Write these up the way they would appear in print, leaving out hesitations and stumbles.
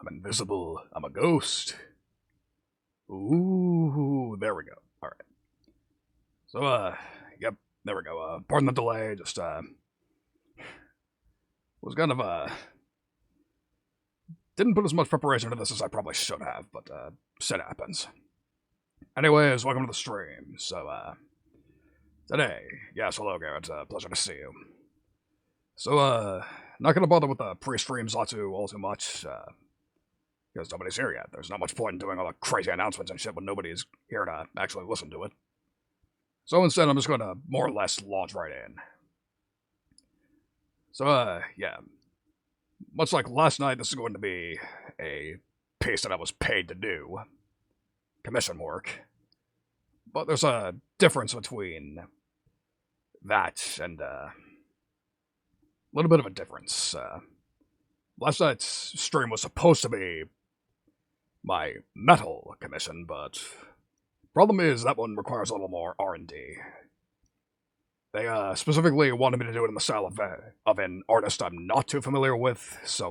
I'm invisible. I'm a ghost. Ooh, there we go. All right. So, yep, there we go. Pardon the delay. Just, was kind of, didn't put as much preparation into this as I probably should have, but, shit happens. Anyways, welcome to the stream. So, today, yes, hello, Garrett. Pleasure to see you. So, not gonna bother with the pre-stream Zatsu all too much, because nobody's here yet. There's not much point in doing all the crazy announcements and shit when nobody's here to actually listen to it. So instead, I'm just going to more or less launch right in. So, yeah. Much like last night, this is going to be a piece that I was paid to do. Commission work. But there's a difference between that and, a little bit of a difference. Last night's stream was supposed to be my metal commission, but problem is that one requires a little more R&D. They specifically wanted me to do it in the style of an artist I'm not too familiar with, so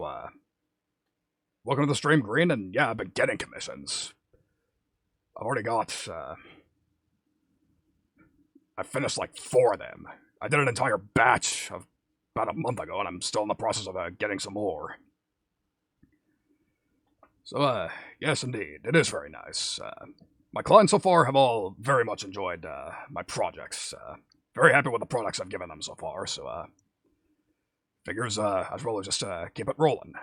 welcome to the stream, Green, and yeah, I've been getting commissions. I've already got, I finished like 4 of them. I did an entire batch of about a month ago, and I'm still in the process of getting some more. So, yes, indeed, it is very nice. My clients so far have all very much enjoyed my projects. Very happy with the products I've given them so far, so figures as well as just keep it rolling.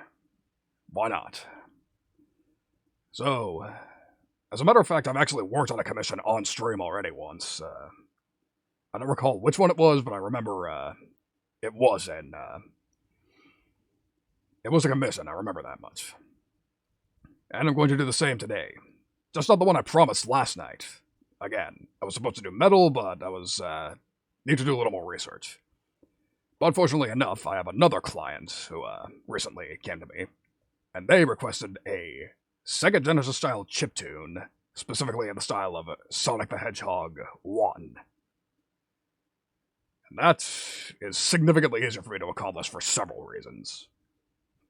Why not? So, as a matter of fact, I've actually worked on a commission on stream already once. I don't recall which one it was, but I remember it was a commission, I remember that much. And I'm going to do the same today. Just not the one I promised last night. Again, I was supposed to do metal, but I was, need to do a little more research. But unfortunately enough, I have another client who, recently came to me, and they requested a Sega Genesis-style chiptune, specifically in the style of Sonic the Hedgehog 1. And that is significantly easier for me to accomplish for several reasons.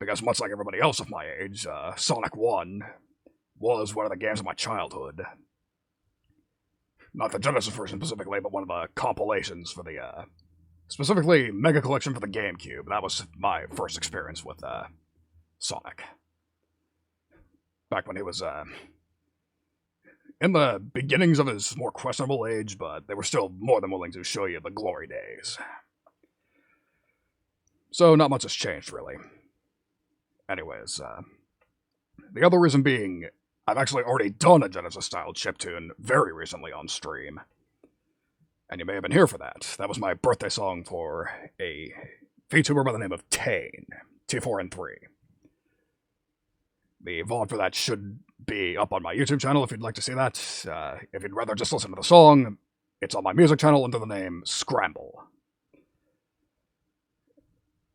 Because much like everybody else of my age, Sonic 1 was one of the games of my childhood. Not the Genesis version specifically, but one of the compilations for the, specifically Mega Collection for the GameCube. That was my first experience with, Sonic. Back when he was, in the beginnings of his more questionable age, but they were still more than willing to show you the glory days. So not much has changed, really. Anyways, the other reason being, I've actually already done a Genesis-style chiptune very recently on stream. And you may have been here for that. That was my birthday song for a VTuber by the name of Tane, T4N3. The VOD for that should be up on my YouTube channel if you'd like to see that. If you'd rather just listen to the song, it's on my music channel under the name Scramble.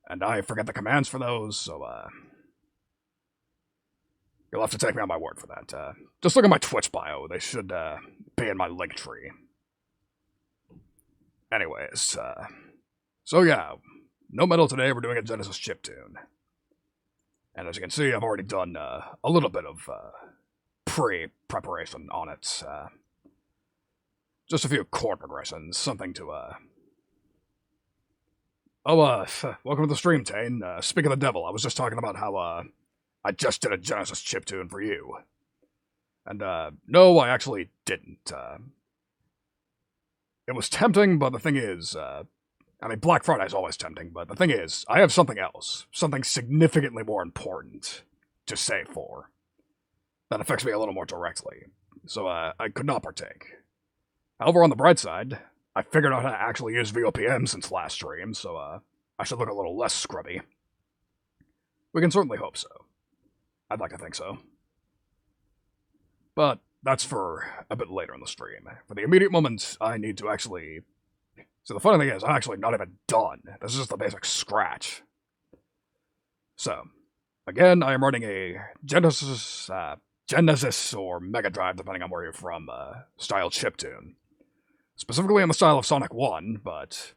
And I forget the commands for those, so, you'll have to take me on my word for that. Just look at my Twitch bio. They should be in my link tree. Anyways, so yeah, no metal today. We're doing a Genesis chiptune. And as you can see, I've already done a little bit of pre-preparation on it. Just a few chord progressions, something to, welcome to the stream, Tane. Speak of the devil, I was just talking about how, I just did a Genesis chiptune for you. And, no, I actually didn't. It was tempting, but the thing is, I mean, Black Friday's always tempting, but the thing is, I have something else, something significantly more important to save for, that affects me a little more directly, so, I could not partake. However, on the bright side, I figured out how to actually use VOPM since last stream, so, I should look a little less scrubby. We can certainly hope so. I'd like to think so. But that's for a bit later in the stream. For the immediate moment, I need to actually... So the funny thing is, I'm actually not even done. This is just the basic scratch. So, again, I am running a Genesis or Mega Drive, depending on where you're from, style chiptune. Specifically in the style of Sonic 1, but...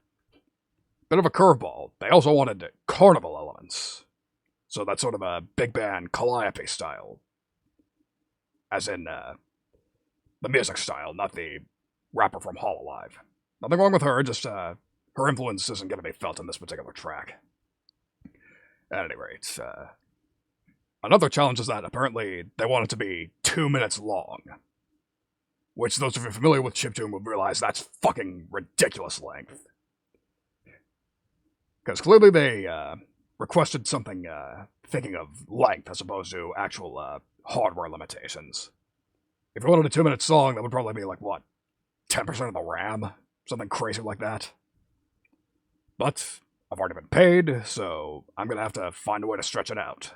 Bit of a curveball. They also wanted carnival elements. So that's sort of a big band calliope style. As in, the music style, not the rapper from Hololive. Nothing wrong with her, just, her influence isn't going to be felt in this particular track. At any rate, another challenge is that apparently they want it to be 2 minutes long. Which those of you familiar with chiptune would realize that's fucking ridiculous length. Because clearly they requested something thinking of length as opposed to actual hardware limitations. If you wanted a 2-minute song, that would probably be like, what, 10% of the RAM? Something crazy like that. But I've already been paid, so I'm going to have to find a way to stretch it out.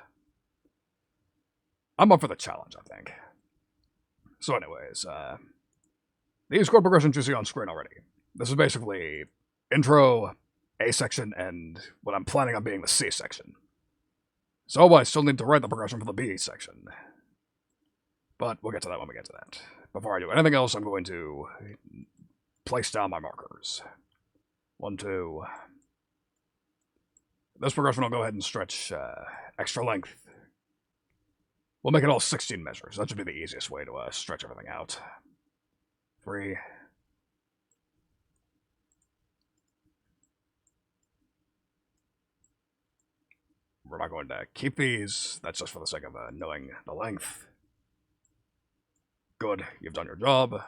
I'm up for the challenge, I think. So anyways, these chord progressions you see on screen already. This is basically intro, A section, and what I'm planning on being the C section. So I still need to write the progression for the B section. But we'll get to that when we get to that. Before I do anything else, I'm going to place down my markers. 1, 2. This progression will go ahead and stretch extra length. We'll make it all 16 measures. That should be the easiest way to stretch everything out. 3. We're not going to keep these. That's just for the sake of knowing the length. Good, you've done your job.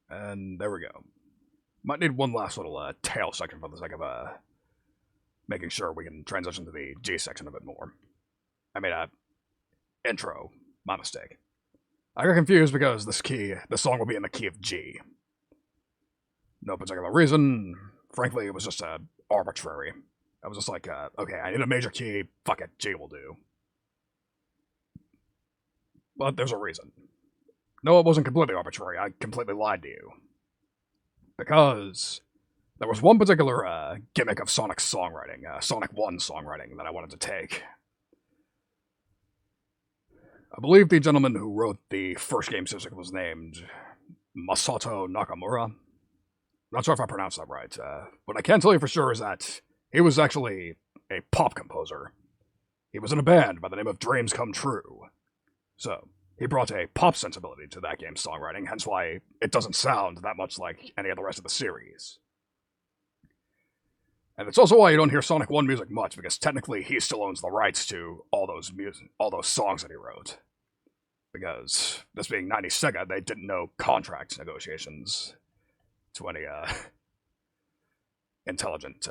And there we go. Might need one last little tail section for the sake of making sure we can transition to the G section a bit more. I mean, intro. My mistake. I got confused because this song will be in the key of G. No particular reason. Frankly, it was just arbitrary. I was just like, okay, I need a major key. Fuck it, G will do. But there's a reason. No, it wasn't completely arbitrary. I completely lied to you. Because there was one particular gimmick of Sonic songwriting, Sonic 1 songwriting, that I wanted to take. I believe the gentleman who wrote the first game's music was named Masato Nakamura. Not sure if I pronounced that right. What I can tell you for sure is that he was actually a pop composer. He was in a band by the name of Dreams Come True. So, he brought a pop sensibility to that game's songwriting, hence why it doesn't sound that much like any of the rest of the series. And it's also why you don't hear Sonic 1 music much, because technically he still owns the rights to all those songs that he wrote. Because, this being 90s Sega, they didn't know contract negotiations to any intelligent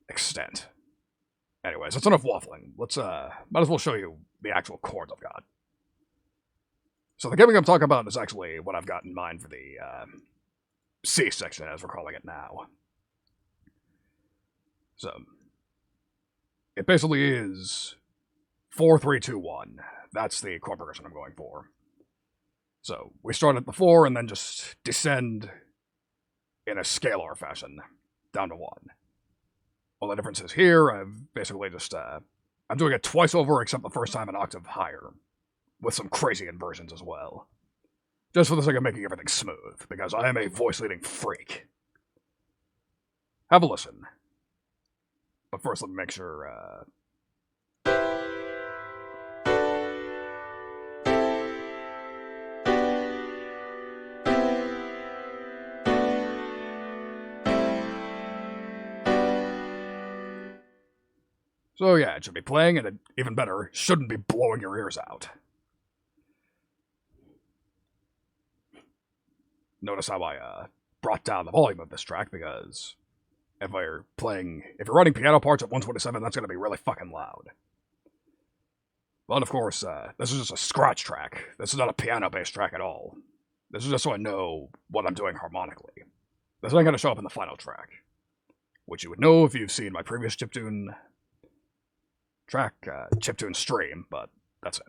extent. Anyways, that's enough waffling. Let's might as well show you the actual chords I've got. So the gimmick I'm talking about is actually what I've got in mind for the C section, as we're calling it now. So it basically is 4, 3, 2, 1. That's the chord progression I'm going for. So we start at the 4 and then just descend in a scalar fashion down to 1. All the difference is here, I've basically just, I'm doing it twice over except the first time an octave higher, with some crazy inversions as well. Just for the sake of making everything smooth, because I am a voice-leading freak. Have a listen. But first let me make sure, So yeah, it should be playing, and it, even better, shouldn't be blowing your ears out. Notice how I brought down the volume of this track, because if you're writing piano parts at 127, that's going to be really fucking loud. But of course, this is just a scratch track. This is not a piano-based track at all. This is just so I know what I'm doing harmonically. This ain't going to show up in the final track, which you would know if you've seen my previous chiptune chiptune stream, but that's it.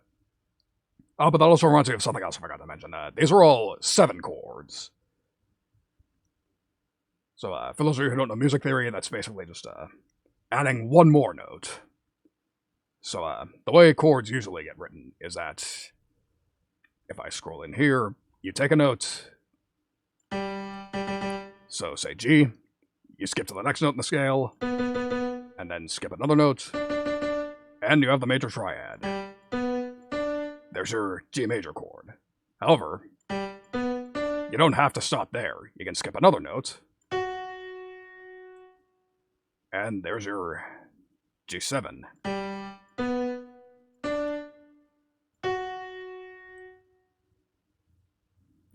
Oh, but that also reminds me of something else I forgot to mention. These are all 7 chords. So, for those of you who don't know music theory, that's basically just adding one more note. So, the way chords usually get written is that if I scroll in here, you take a note, So say G, you skip to the next note in the scale, and then skip another note, and you have the major triad. There's your G major chord. However, you don't have to stop there. You can skip another note, and there's your G7.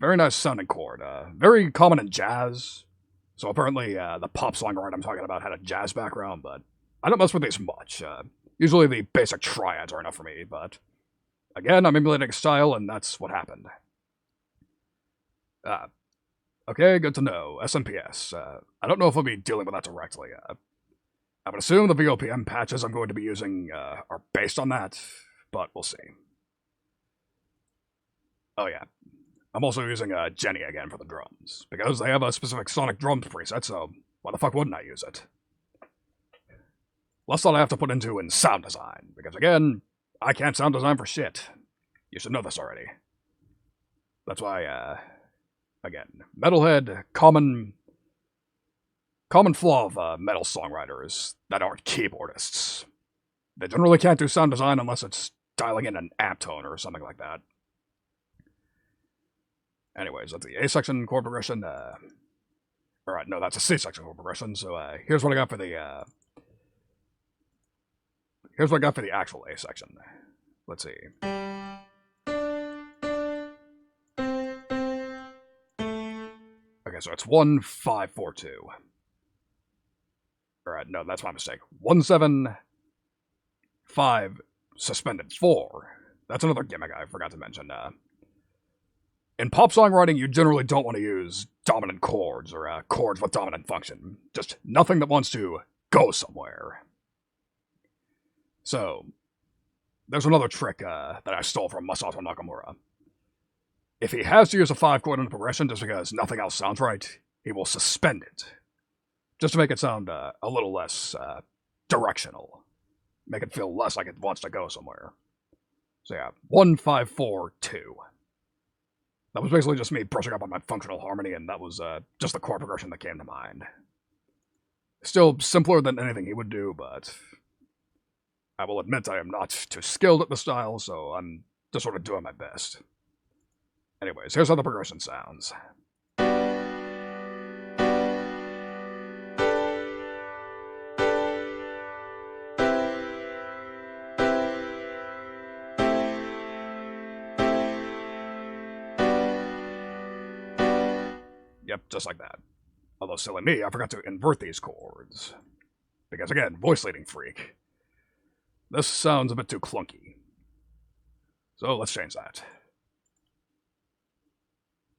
Very nice sounding chord. Very common in jazz. So apparently the pop songwriter I'm talking about had a jazz background, but I don't mess with these much. Usually the basic triads are enough for me, but again, I'm emulating style, and that's what happened. Okay, good to know. SNPS. I don't know if I'll be dealing with that directly. I would assume the VOPM patches I'm going to be using are based on that, but we'll see. Oh yeah. I'm also using Jenny again for the drums, because they have a specific Sonic drums preset, so why the fuck wouldn't I use it? Less that I have to put into in sound design, because again, I can't sound design for shit. You should know this already. That's why, again, metalhead, common flaw of metal songwriters that aren't keyboardists. They generally can't do sound design unless it's dialing in an amp tone or something like that. Anyways, that's the A section chord progression. Alright, no, that's a C section chord progression. So here's what I got for the actual A section. Let's see. Okay, so it's 1 5 4 2. Alright, no, that's my mistake. 1 7 5 suspended 4. That's another gimmick I forgot to mention. In pop songwriting, you generally don't want to use dominant chords or chords with dominant function. Just nothing that wants to go somewhere. So, there's another trick that I stole from Masato Nakamura. If he has to use a 5 chord in the progression just because nothing else sounds right, he will suspend it. Just to make it sound a little less directional. Make it feel less like it wants to go somewhere. So yeah, 1 5 4 2. That was basically just me brushing up on my functional harmony, and that was just the chord progression that came to mind. Still simpler than anything he would do, but I will admit I am not too skilled at the style, so I'm just sort of doing my best. Anyways, here's how the progression sounds. Yep, just like that. Although, silly me, I forgot to invert these chords. Because again, voice leading freak. This sounds a bit too clunky. So let's change that.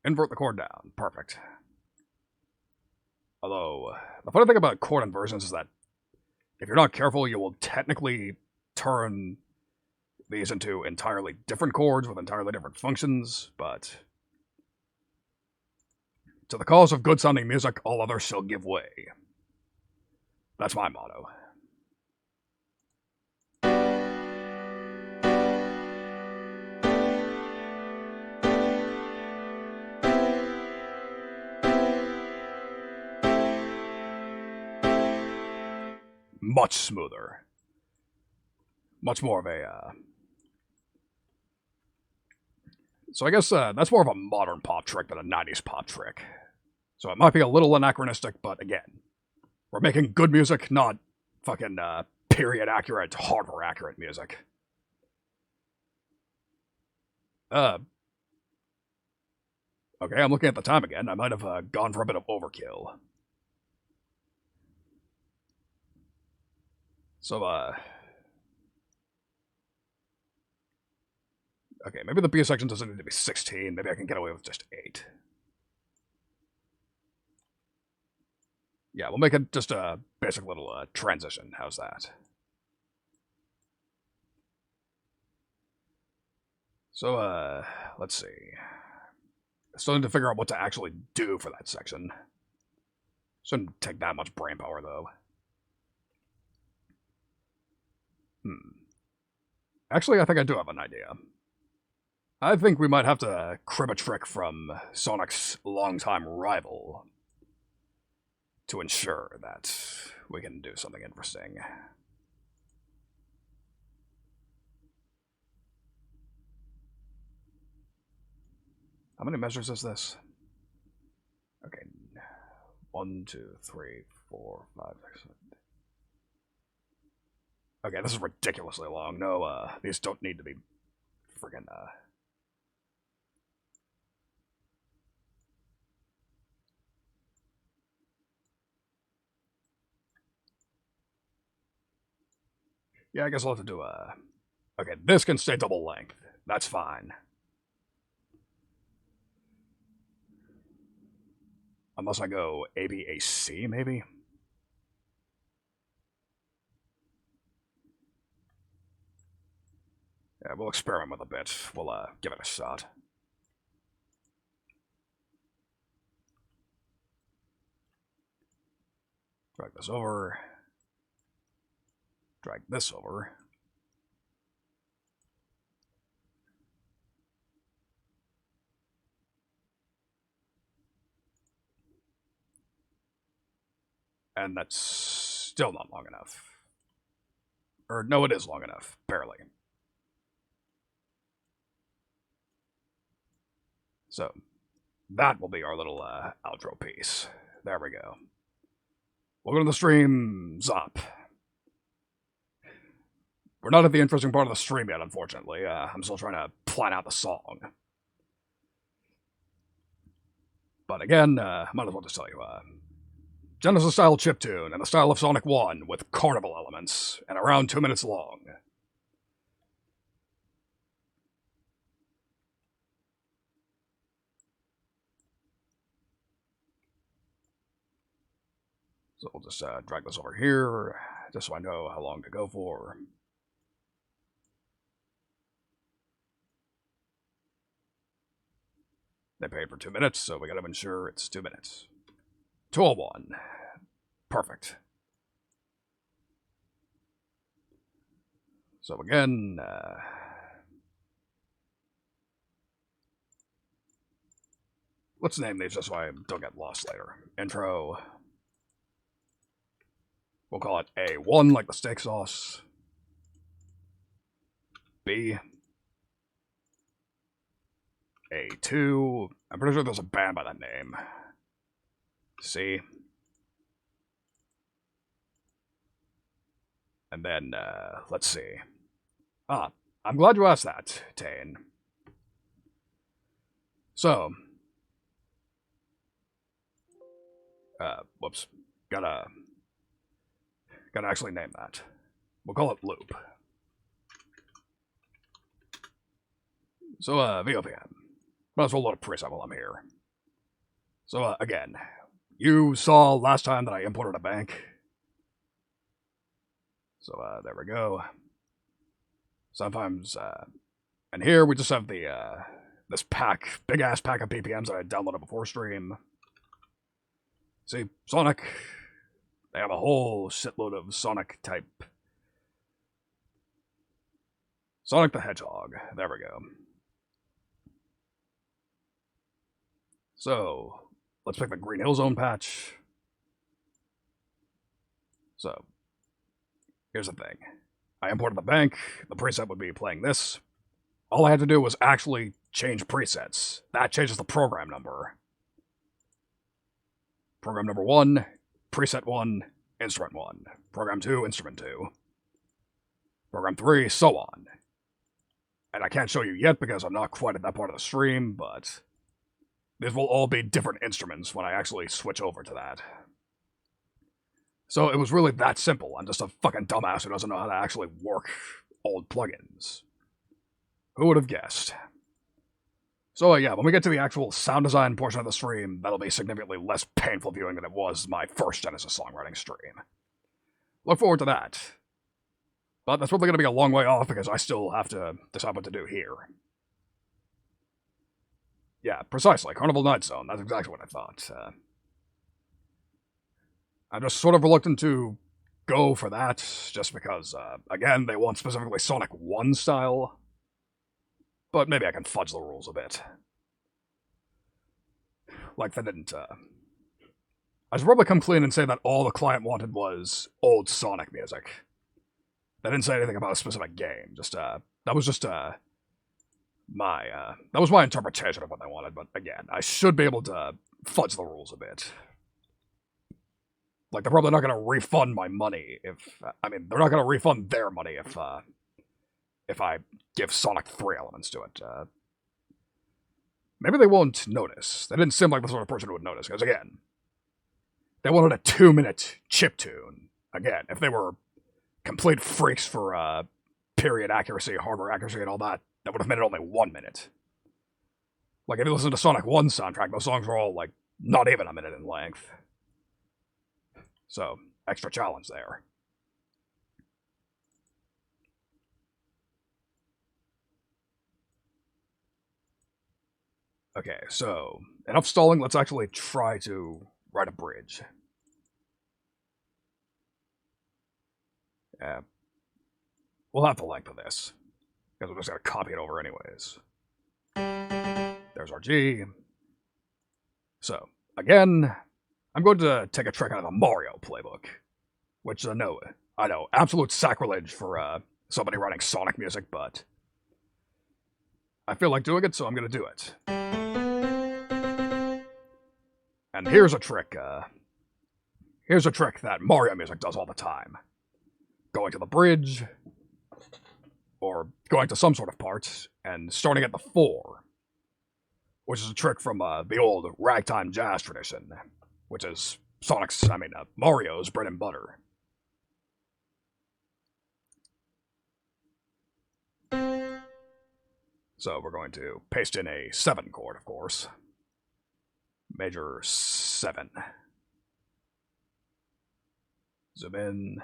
Invert the chord down. Perfect. Although, the funny thing about chord inversions is that if you're not careful, you will technically turn these into entirely different chords with entirely different functions, but to the cause of good-sounding music, all others shall give way. That's my motto. Much smoother. Much more of a, So I guess that's more of a modern pop trick than a 90s pop trick. So it might be a little anachronistic, but again, we're making good music, not fucking period-accurate, hardware-accurate music. Okay, I'm looking at the time again. I might have gone for a bit of overkill. So, okay, maybe the B section doesn't need to be 16. Maybe I can get away with just 8. Yeah, we'll make it just a basic little transition. How's that? So, let's see. Still need to figure out what to actually do for that section. Shouldn't take that much brain power, though. Actually, I think I do have an idea. I think we might have to crib a trick from Sonic's longtime rival. to ensure that we can do something interesting. How many measures is this? Okay. 1, 2, 3, 4, 5, 6, 7. Okay, this is ridiculously long. No, these don't need to be friggin', Yeah, I guess I'll have to do, Okay, this can stay double length. That's fine. Unless I go A, B, A, C, maybe? Yeah, we'll experiment with a bit. We'll, give it a shot. Drag this over. Drag this over. And that's still not long enough. Or, no, it is long enough. Barely. So, that will be our little, outro piece. There we go. Welcome to the stream, Zop. We're not at the interesting part of the stream yet, unfortunately. I'm still trying to plan out the song. But again, might as well just tell you, Genesis-style chiptune in the style of Sonic 1 with carnival elements and around 2 minutes long. So we'll just drag this over here, just so I know how long to go for. They paid for 2 minutes, so we gotta ensure it's 2 minutes. 201. Perfect. So again, let's name these just so I don't get lost later. Intro. We'll call it A1, like the steak sauce. B. A2. I'm pretty sure there's a band by that name. C. And then, let's see. I'm glad you asked that, Tane. So. Whoops. Gotta actually name that. We'll call it Loop. So, VOPM. Might as well load a preset while I'm here. So, again, you saw last time that I imported a bank. So, there we go. Sometimes, and here we just have the, this pack, big-ass pack of BPMs that I downloaded before stream. See, Sonic, they have a whole shitload of Sonic-type. Sonic the Hedgehog. There we go. So, let's pick the Green Hill Zone patch. So, here's the thing. I imported the bank. The preset would be playing this. All I had to do was actually change presets. That changes the program number. Program number 1, preset 1, instrument 1. Program 2, instrument 2. Program 3, so on. And I can't show you yet because I'm not quite at that part of the stream, but these will all be different instruments when I actually switch over to that. So it was really that simple. I'm just a fucking dumbass who doesn't know how to actually work old plugins. Who would have guessed? So yeah, when we get to the actual sound design portion of the stream, that'll be significantly less painful viewing than it was my first Genesis songwriting stream. Look forward to that. But that's probably going to be a long way off because I still have to decide what to do here. Yeah, precisely. Carnival Night Zone. That's exactly what I thought. I'm just sort of reluctant to go for that, just because, again, they want specifically Sonic 1 style. But maybe I can fudge the rules a bit. Like they didn't, I should probably come clean and say that all the client wanted was old Sonic music. They didn't say anything about a specific game. That was just my that was my interpretation of what they wanted. But again, I should be able to fudge the rules a bit. Like, they're probably not going to refund my money they're not going to refund their money if I give Sonic 3 elements to it. Maybe they won't notice. They didn't seem like the sort of person who would notice, because again, they wanted a 2-minute chiptune. Again, if they were complete freaks for period accuracy, hardware accuracy, and all that, that would have made it only 1 minute. Like, if you listen to Sonic 1's soundtrack, those songs were all, like, not even a minute in length. So, extra challenge there. Okay, so, enough stalling, let's actually try to write a bridge. We'll have the length of this, because we're just going to copy it over anyways. There's our G. So, again, I'm going to take a trick out of the Mario playbook, which I know, absolute sacrilege for somebody writing Sonic music, but I feel like doing it, so I'm going to do it. And here's a trick that Mario music does all the time. Going to the bridge, or going to some sort of part, and starting at the 4, which is a trick from the old ragtime jazz tradition, which is Mario's bread and butter. So we're going to paste in a 7 chord, of course. Major 7. Zoom in.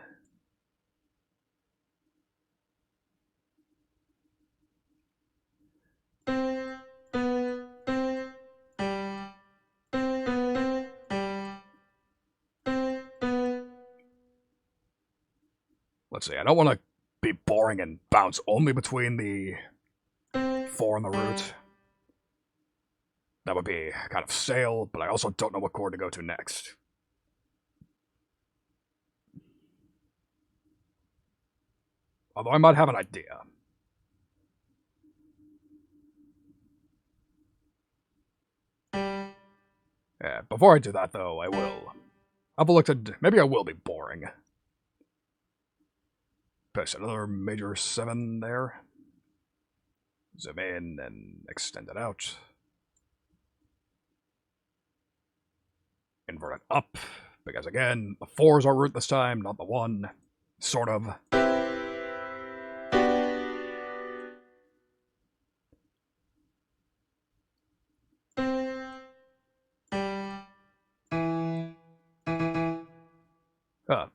Let's see, I don't want to be boring and bounce only between the 4 and the root. That would be kind of stale, but I also don't know what chord to go to next. Although I might have an idea. Yeah, before I do that, though, maybe I will be boring. Paste another major 7 there. Zoom in and extend it out. Invert it up, because again, the 4 is our root this time, not the 1. Sort of.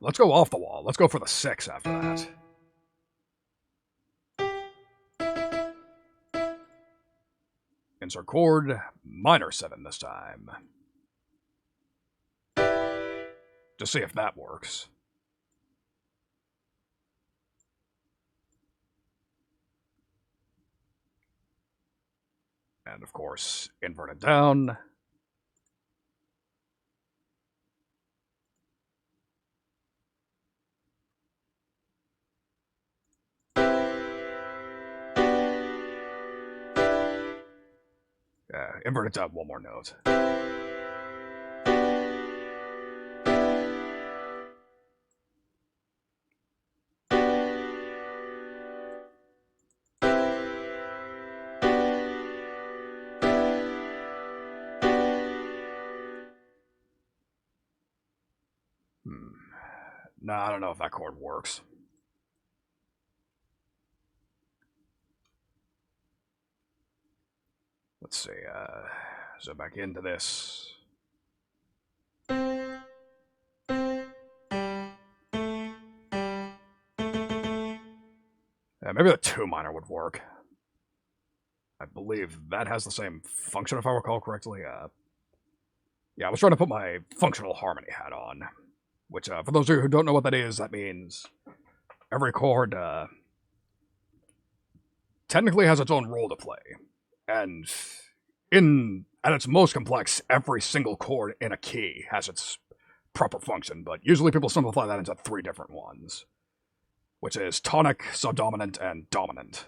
Let's go off the wall. Let's go for the 6 after that. Insert chord, minor 7 this time. Just see if that works. And of course, invert it down. Invert it down 1 more note. Nah, I don't know if that chord works. Let's see, zoom back into this. Maybe the 2 minor would work. I believe that has the same function, if I recall correctly. Yeah, I was trying to put my functional harmony hat on, which, for those of you who don't know what that is, that means every chord technically has its own role to play. And at its most complex, every single chord in a key has its proper function, but usually people simplify that into 3 different ones, which is tonic, subdominant, and dominant.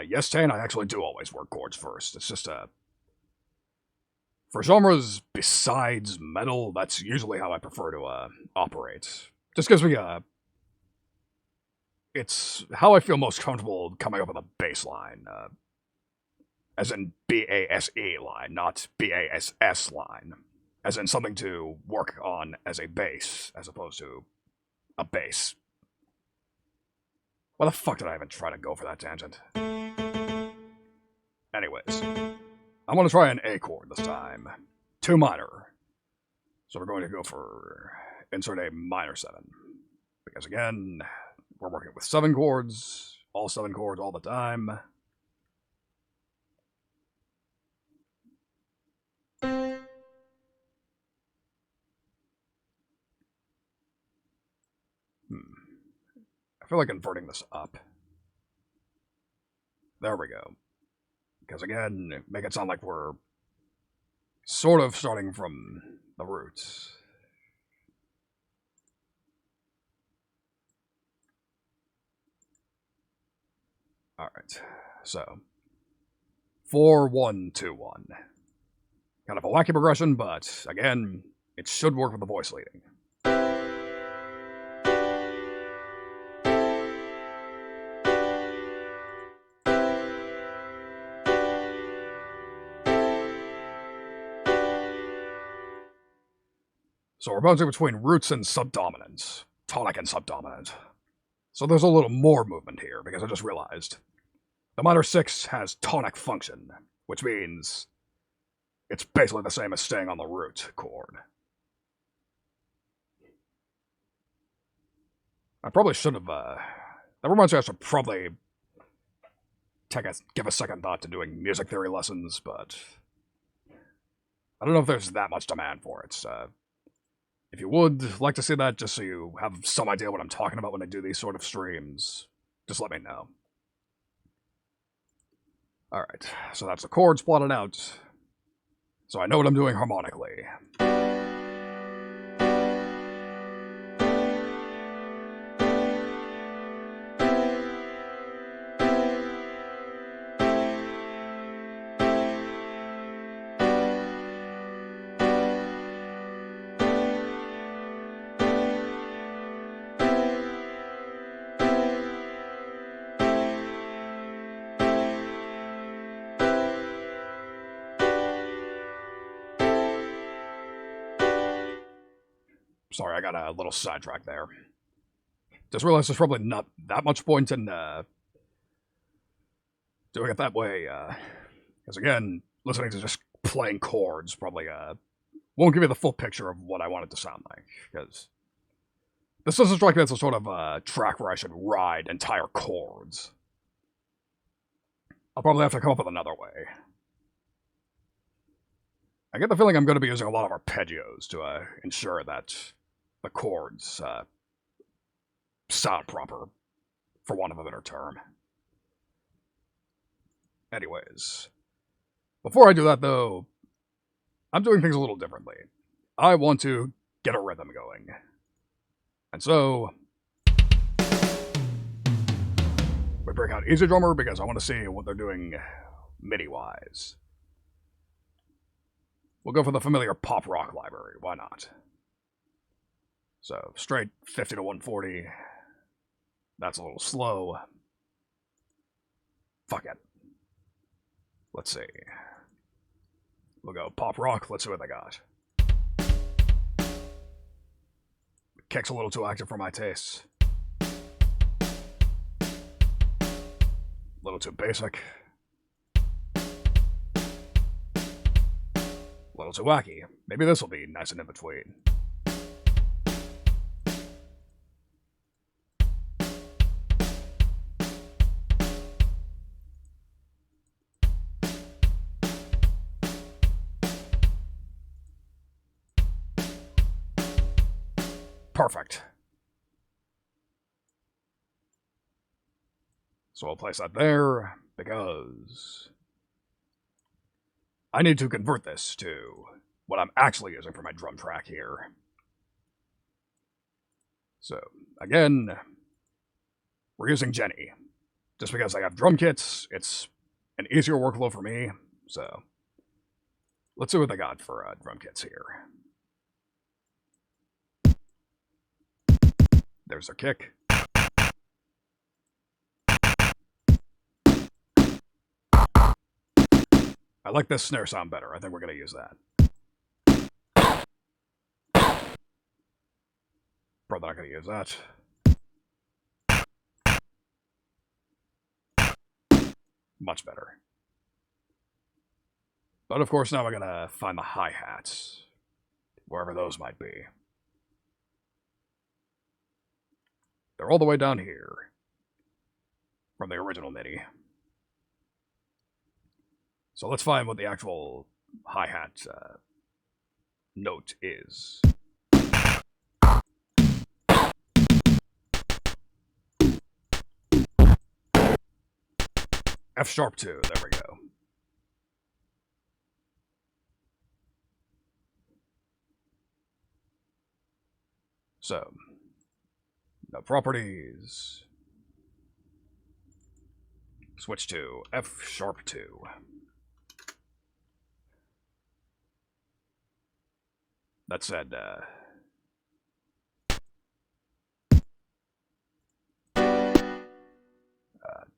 Yes, Tane, I actually do always work chords first. It's just for genres besides metal, that's usually how I prefer to operate. Just gives me it's how I feel most comfortable coming up with a bass line. As in B-A-S-E line, not B-A-S-S line. As in something to work on as a bass, as opposed to a bass. Why the fuck did I even try to go for that tangent? Anyways, I'm going to try an A chord this time. 2 minor. So we're going to go for insert a minor 7. Because again, we're working with 7 chords, all 7 chords all the time. I feel like inverting this up. There we go. Because again, make it sound like we're sort of starting from the roots. Alright, so 4-1-2-1. Kind of a wacky progression, but again, it should work with the voice leading. So we're bouncing between roots and subdominants. Tonic and subdominant. So there's a little more movement here, because I just realized. The minor 6 has tonic function, which means it's basically the same as staying on the root chord. I probably should have, that reminds me I should probably give a second thought to doing music theory lessons, but I don't know if there's that much demand for it. If you would like to see that, just so you have some idea what I'm talking about when I do these sort of streams, just let me know. Alright, so that's the chords plotted out. So I know what I'm doing harmonically. Sorry, I got a little sidetracked there. Just realized there's probably not that much point in doing it that way. Because again, listening to just playing chords probably won't give you the full picture of what I want it to sound like. Because this doesn't strike me as a sort of track where I should ride entire chords. I'll probably have to come up with another way. I get the feeling I'm going to be using a lot of arpeggios to ensure that the chords sound proper, for want of a better term. Anyways, before I do that though, I'm doing things a little differently. I want to get a rhythm going. And so, we break out Easy Drummer because I want to see what they're doing MIDI-wise. We'll go for the familiar pop rock library, why not? So, straight 50 to 140. That's a little slow. Fuck it. Let's see. We'll go pop rock, let's see what they got. Kick's a little too active for my tastes. A little too basic. A little too wacky. Maybe this will be nice and in between. Perfect. So I'll place that there because I need to convert this to what I'm actually using for my drum track here. So, again, we're using Jenny. Just because I have drum kits, it's an easier workflow for me, so let's see what they got for drum kits here. There's a kick. I like this snare sound better. I think we're going to use that. Probably not going to use that. Much better. But of course, now we're going to find the hi-hats, wherever those might be. They're all the way down here from the original MIDI. So let's find what the actual hi-hat note is. F#2, there we go. So, no properties. Switch to F#2. That said,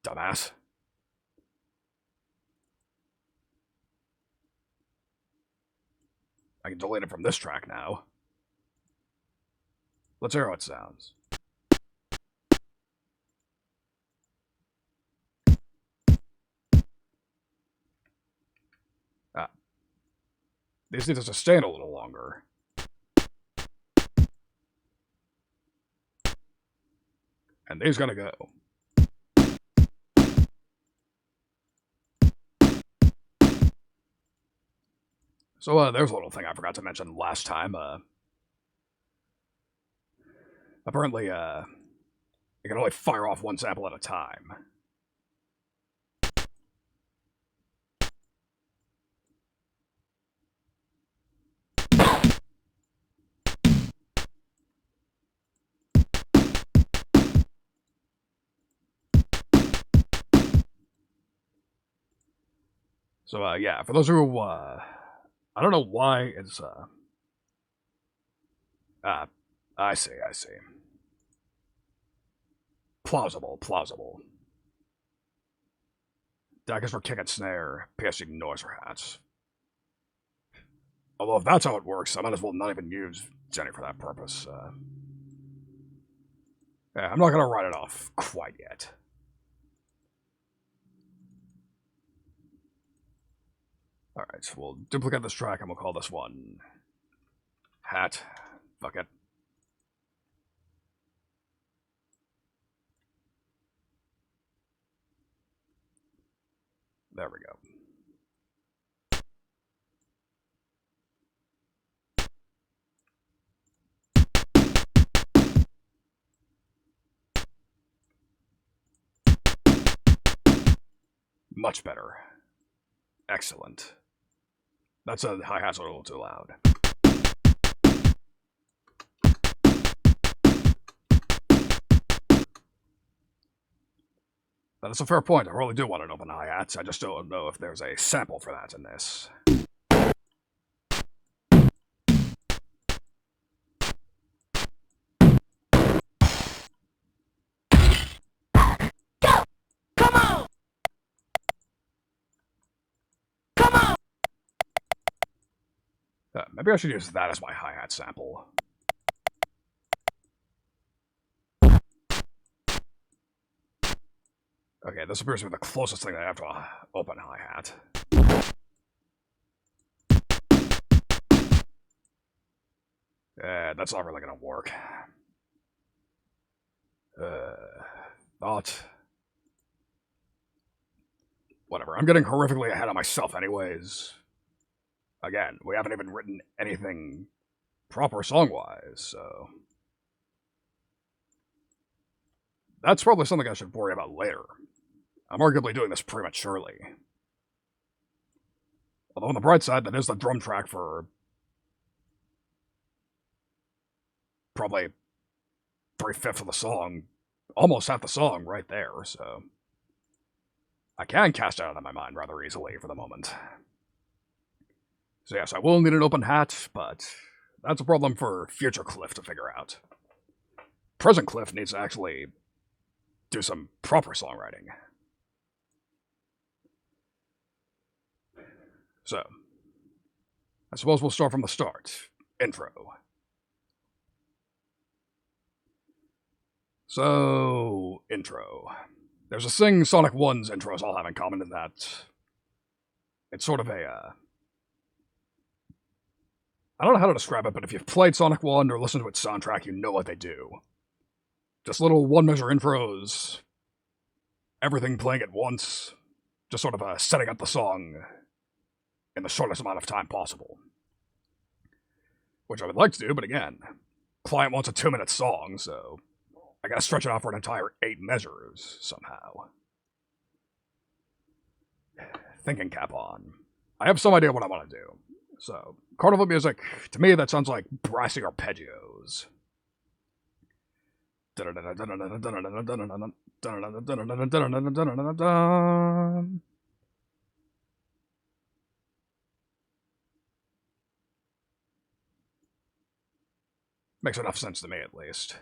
dumbass. I can delete it from this track now. Let's hear how it sounds. These need to sustain a little longer. And these gonna go. So there's a little thing I forgot to mention last time. Apparently, you can only fire off one sample at a time. So, yeah, for those who, I don't know why it's, I see. Plausible. Daggers for kick and snare, PSG noiser hats. Although if that's how it works, I might as well not even use Jenny for that purpose. Yeah, I'm not gonna write it off quite yet. Alright, so we'll duplicate this track and we'll call this one Hat. Fuck it. There we go. Much better. Excellent. That's a hi-hat's a little too loud. That's a fair point. I really do want an open hi-hats. I just don't know if there's a sample for that in this. Maybe I should use that as my hi-hat sample. Okay, this appears to be the closest thing I have to an open hi-hat. That's not really gonna work. Thought. Whatever, I'm getting horrifically ahead of myself anyways. Again, we haven't even written anything proper song-wise, so... That's probably something I should worry about later. I'm arguably doing this prematurely. Although on the bright side, that is the drum track for probably 3/5 of the song, almost half the song right there, so I can cast it out of my mind rather easily for the moment. So yes, I will need an open hat, but that's a problem for future Cliff to figure out. Present Cliff needs to actually do some proper songwriting. So, I suppose we'll start from the start. Intro. So, intro. There's a thing Sonic 1's intros all have in common in that it's sort of a, I don't know how to describe it, but if you've played Sonic 1 or listened to its soundtrack, you know what they do. Just little one-measure intros, everything playing at once, just sort of setting up the song in the shortest amount of time possible. Which I would like to do, but again, client wants a 2-minute song, so I gotta stretch it out for an entire 8 measures somehow. Thinking cap on. I have some idea what I want to do. So, carnival music, to me, that sounds like brassy arpeggios. Makes enough sense to me, at least.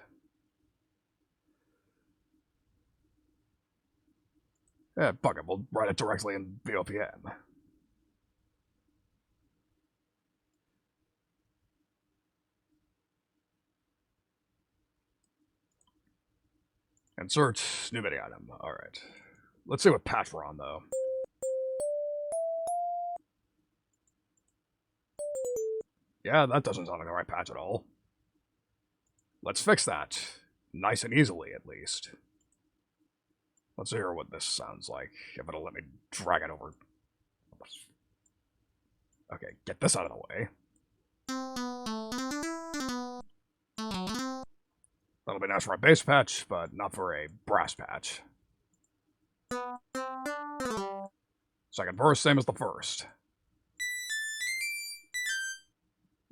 Yeah, fuck it, we'll write it directly in VOPM. Insert new MIDI item. Alright. Let's see what patch we're on, though. Yeah, that doesn't sound like the right patch at all. Let's fix that. Nice and easily, at least. Let's hear what this sounds like, if it'll let me drag it over. Okay, get this out of the way. That'll be nice for a bass patch, but not for a brass patch. Second verse, same as the first.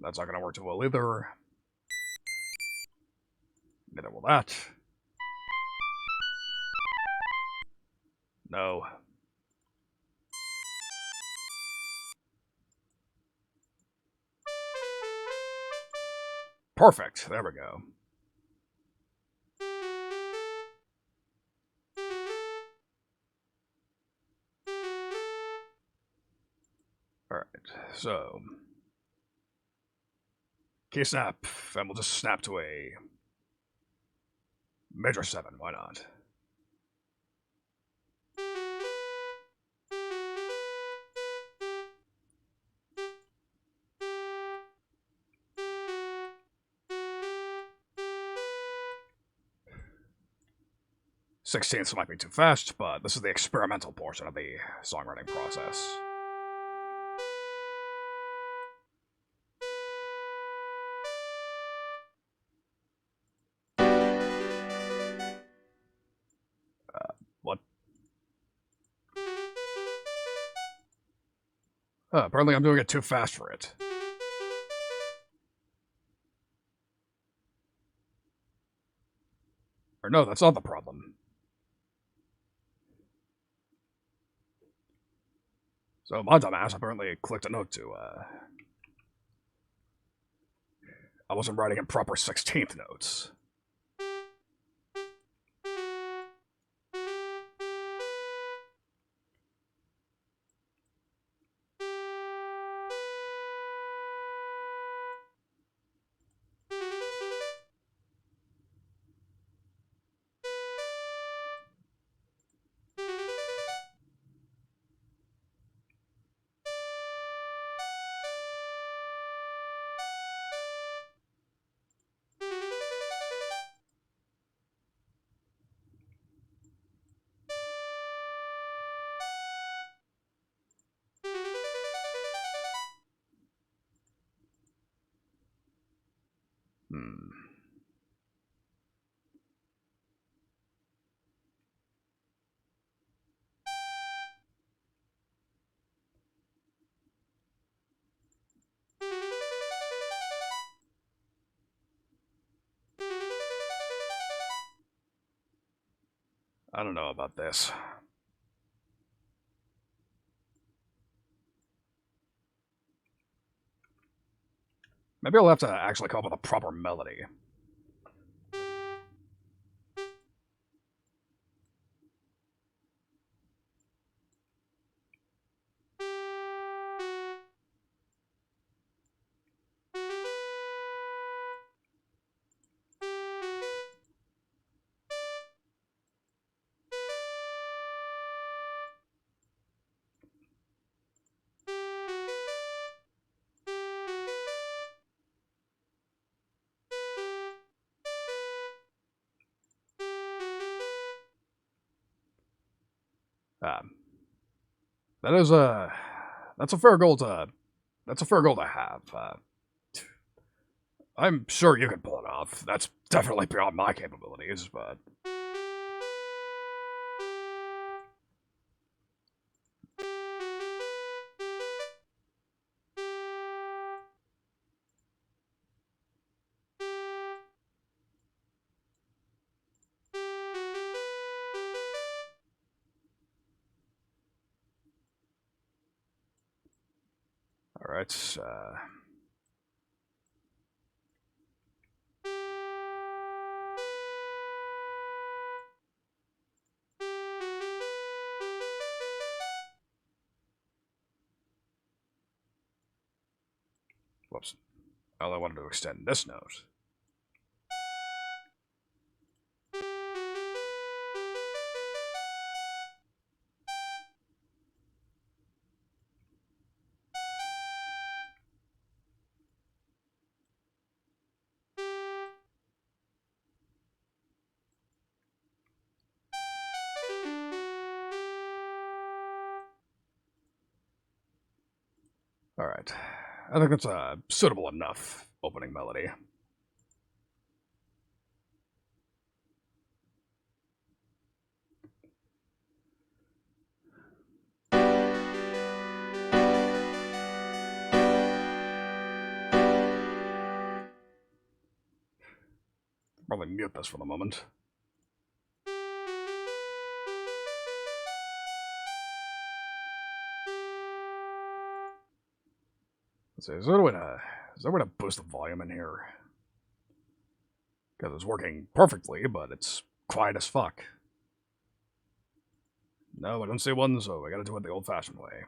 That's not going to work too well either. Neither will that. No. Perfect. There we go. Alright, so key snap, and we'll just snap to a major 7, why not? Sixteenths might be too fast, but this is the experimental portion of the songwriting process. What? Apparently I'm doing it too fast for it. Or no, that's not the problem. So my dumbass apparently clicked a note to, I wasn't writing in proper 16th notes. I don't know about this. Maybe I'll have to actually come up with a proper melody. That is that's a fair goal to have. I'm sure you can pull it off. That's definitely beyond my capabilities, but all right. Whoops. I only wanted to extend this note. All right. I think that's a suitable enough opening melody. Probably mute this for the moment. Let's see, is there a way to boost the volume in here? Because it's working perfectly, but it's quiet as fuck. No, I don't see one, so I gotta do it the old-fashioned way.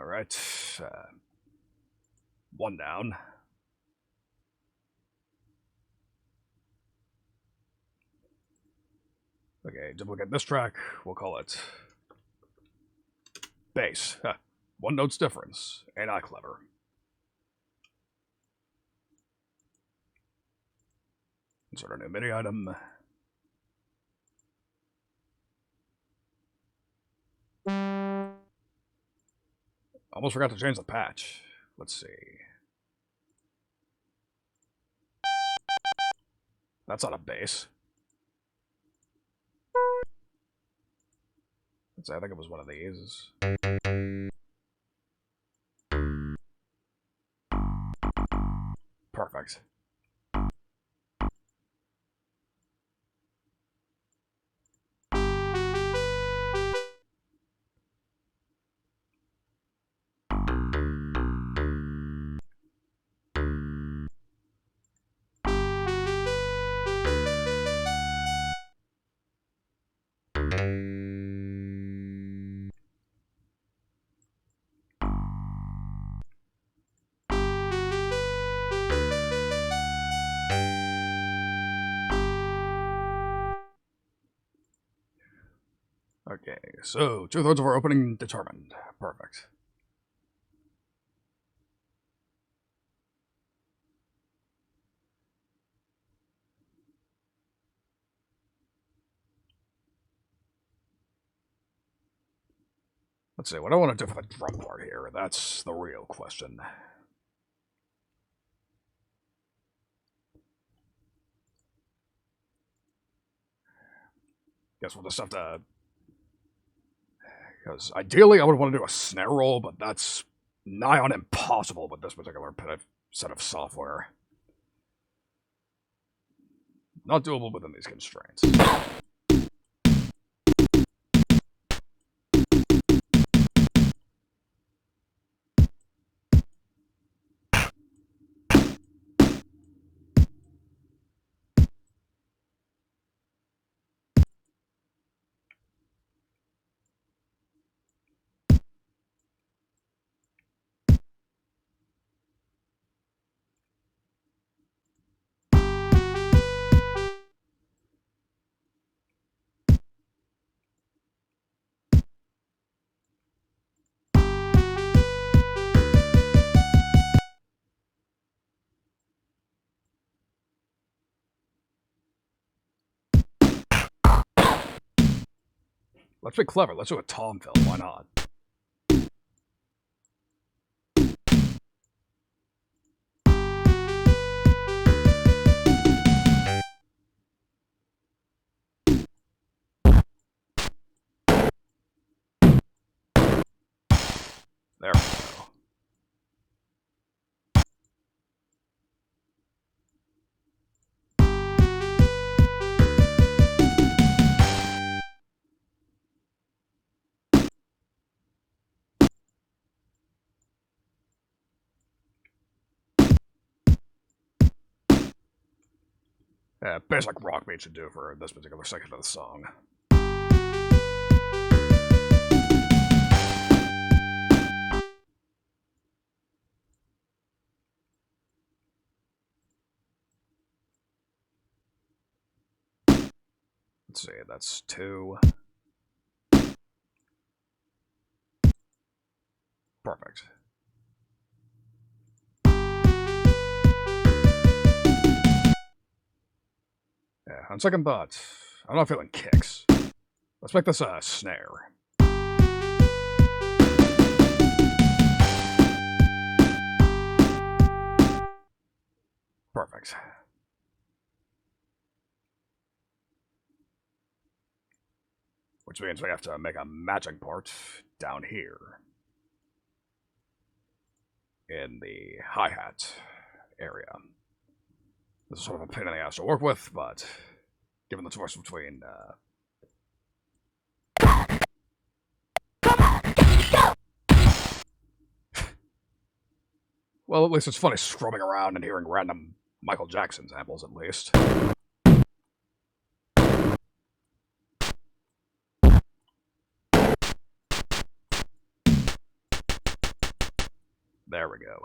All right. One down. Okay, duplicate this track. We'll call it bass. Huh. One note's difference. Ain't I clever? Insert a new MIDI item. Almost forgot to change the patch. Let's see. That's not a bass. Let's see, I think it was one of these. Perfect. Okay, so 2/3 of our opening determined. Perfect. Let's see, what do I want to do for the drum part here? That's the real question. Guess we'll just have to... Because ideally I would want to do a snare roll, but that's nigh on impossible with this particular set of software. Not doable within these constraints. Let's be clever. Let's do a tom fill. Why not? There we go. Yeah, basic rock beat should do for this particular section of the song. Let's see, that's 2. Perfect. Yeah, on second thought, I'm not feeling kicks. Let's make this a snare. Perfect. Which means we have to make a matching part down here. In the hi-hat area. This is sort of a pain in the ass to work with, but given the choice between well, at least it's funny scrubbing around and hearing random Michael Jackson samples, at least. There we go.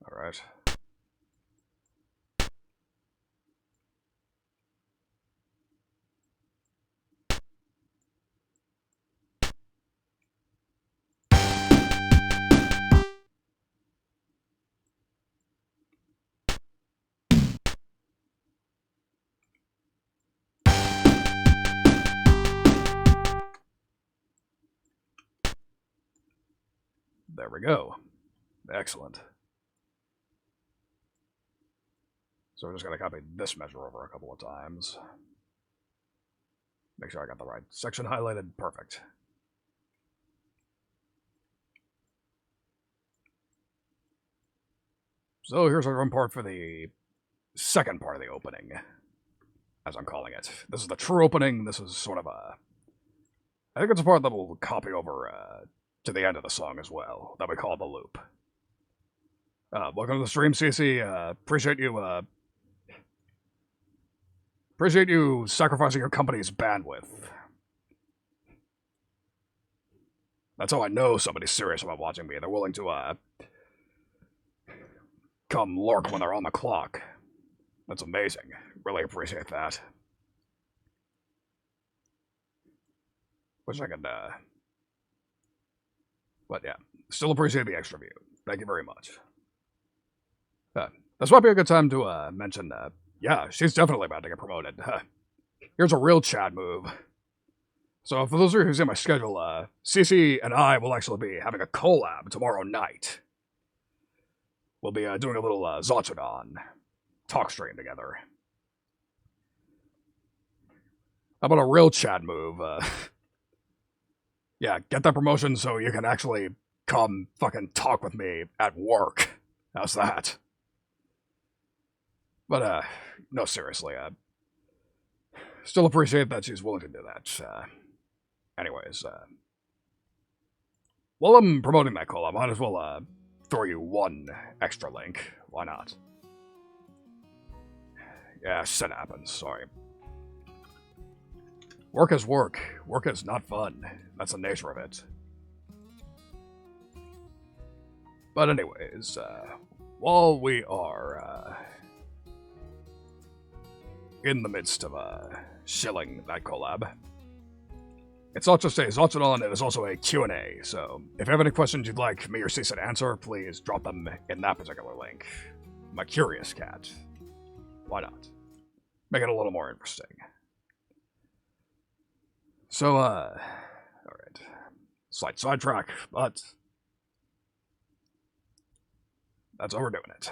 All right. There we go. Excellent. So we're just going to copy this measure over a couple of times. Make sure I got the right section highlighted. Perfect. So here's our drum part for the second part of the opening, as I'm calling it. This is the true opening. This is sort of a... I think it's a part that we'll copy over to the end of the song as well, that we call the loop. Welcome to the stream, CC. Appreciate you sacrificing your company's bandwidth. That's how I know somebody's serious about watching me. They're willing to come lurk when they're on the clock. That's amazing. Really appreciate that. Wish I could, but yeah, still appreciate the extra view. Thank you very much. This might be a good time to mention, yeah, she's definitely about to get promoted. Here's a real Chad move. So for those of you who see my schedule, CC and I will actually be having a collab tomorrow night. We'll be doing a little Zotchodon talk stream together. How about a real Chad move? Yeah, get that promotion so you can actually come fucking talk with me at work. How's that? But, no, seriously, still appreciate that she's willing to do that. Anyways, while I'm promoting that collab, I might as well, throw you one extra link. Why not? Yeah, shit happens, sorry. Work is work. Work is not fun. That's the nature of it. But anyways, while we are, in the midst of, shilling that collab, it's not just a Zotchodon, it is also a Q&A, so if you have any questions you'd like me or Cisa to answer, please drop them in that particular link. I'm a curious cat. Why not? Make it a little more interesting. So, alright. Slight sidetrack, but that's how we're doing it.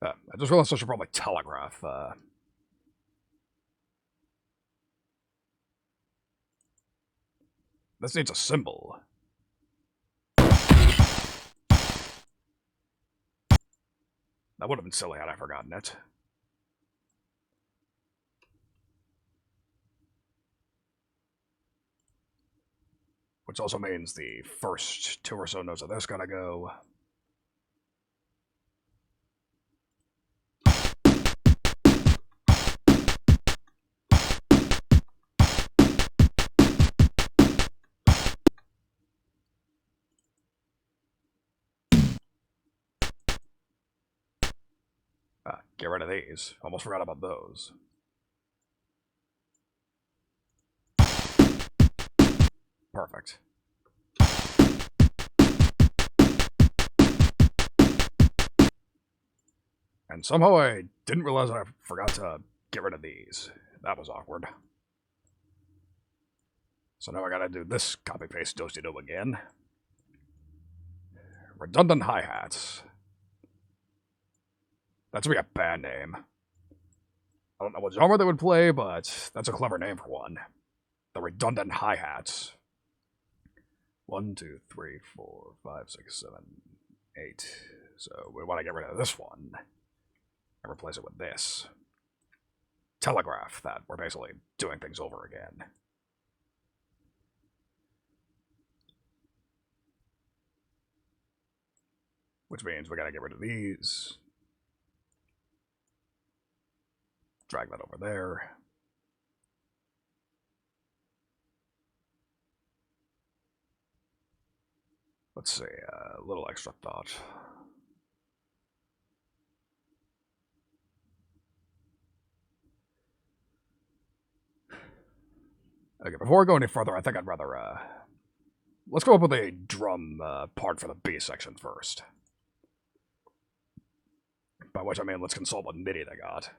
I just realized I should probably telegraph. This needs a symbol. That would have been silly had I forgotten it. Which also means the first 2 or so notes of this gotta go. Get rid of these. Almost forgot about those. Perfect. And somehow I didn't realize I forgot to get rid of these. That was awkward. So now I gotta do this copy-paste do again. Redundant hi-hats. That should be a band name. I don't know what genre they would play, but that's a clever name for one. The redundant hi-hats. 1, 2, 3, 4, 5, 6, 7, 8. So we want to get rid of this one and replace it with this. Telegraph that we're basically doing things over again. Which means we gotta get rid of these. Drag that over there. Let's see, a little extra thought. Okay, before I go any further, I think I'd rather, let's come up with a drum part for the B section first. By which I mean, let's consult what MIDI they got.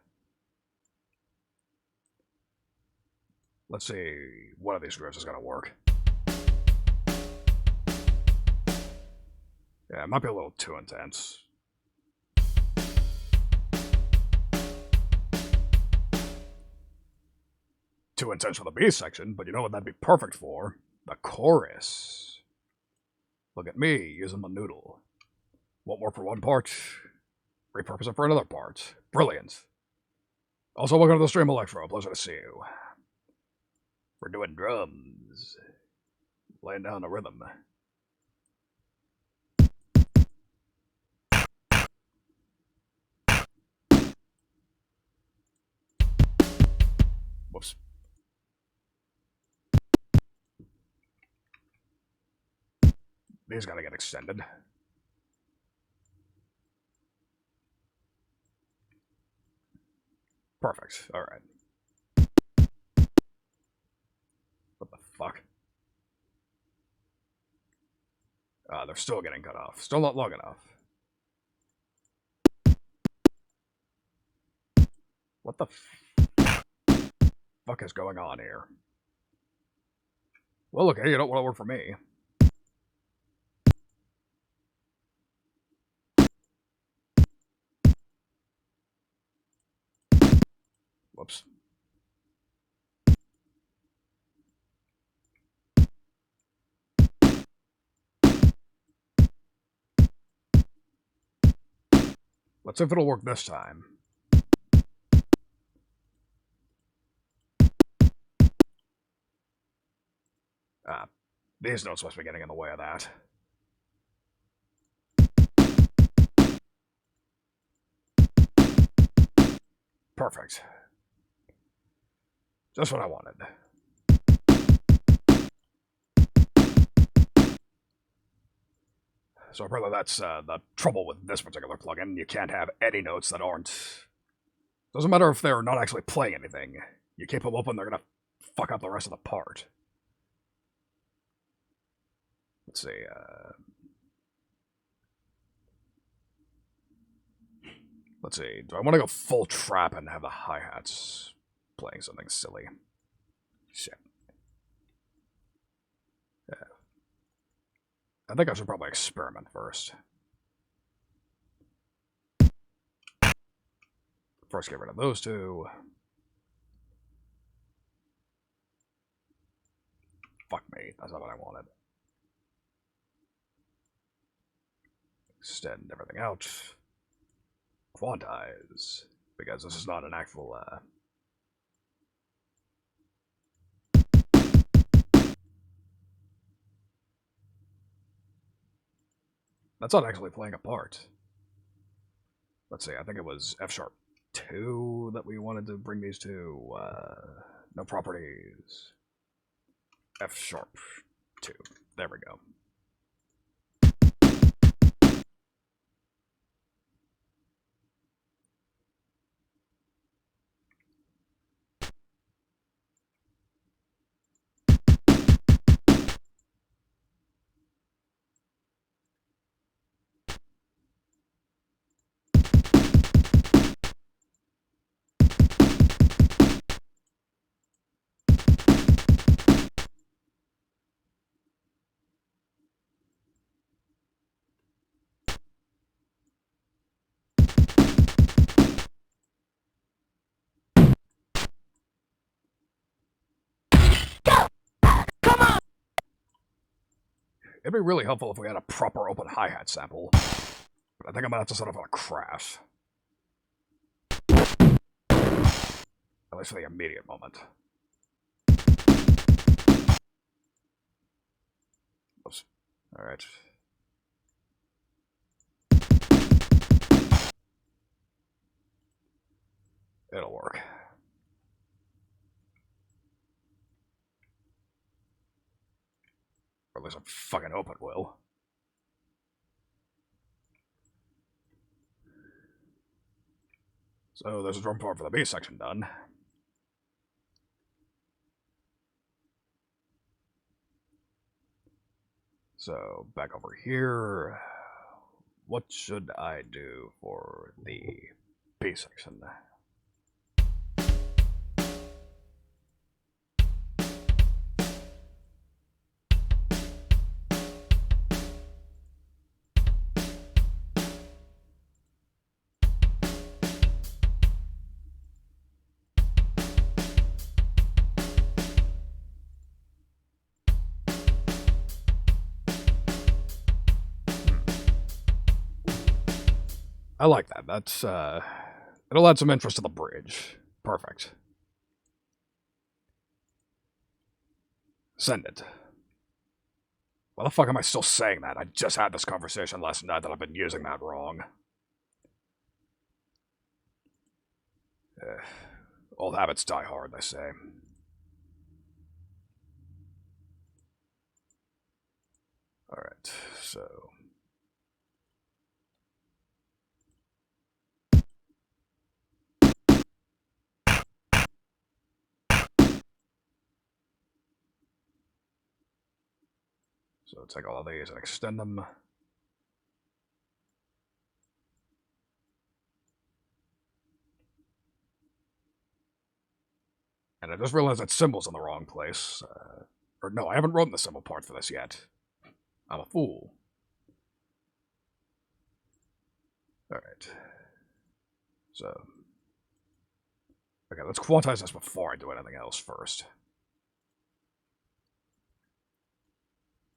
Let's see, one of these grooves is gonna work. Yeah, it might be a little too intense. Too intense for the B section, but you know what that'd be perfect for? The chorus. Look at me, using my noodle. Want more for one part? Repurpose it for another part. Brilliant. Also, welcome to the stream, Electro. Pleasure to see you. We're doing drums. Laying down the rhythm. Whoops. These gotta get extended. Perfect. Alright. What the fuck? They're still getting cut off. Still not long enough. What the fuck is going on here? Well, okay, you don't want to work for me. Whoops. Let's see if it'll work this time. These notes must be getting in the way of that. Perfect. Just what I wanted. So apparently that's the trouble with this particular plugin. You can't have any notes that aren't... Doesn't matter if they're not actually playing anything. You keep them open, they're going to fuck up the rest of the part. Let's see, let's see, do I want to go full trap and have the hi-hats playing something silly? Shit. Yeah. I think I should probably experiment first. First get rid of those two. Fuck me, that's not what I wanted. Extend everything out. Quantize, because this is not an actual, That's not actually playing a part. Let's see, I think it was F-sharp 2 that we wanted to bring these to, no properties. F-sharp 2, there we go. It'd be really helpful if we had a proper open hi-hat sample. But I think I might have to set up on a crash. At least for the immediate moment. Oops. Alright. It'll work. Or at least I'm fucking hoping it will. So there's a drum part for the bass section done. So back over here, what should I do for the bass section? I like that. That's, it'll add some interest to the bridge. Perfect. Send it. Why the fuck am I still saying that? I just had this conversation last night that I've been using that wrong. Old habits die hard, they say. Alright, so... So take all of these and extend them. And I just realized that symbol's in the wrong place. Or no, I haven't written the symbol part for this yet. I'm a fool. Alright. So. Okay, let's quantize this before I do anything else first.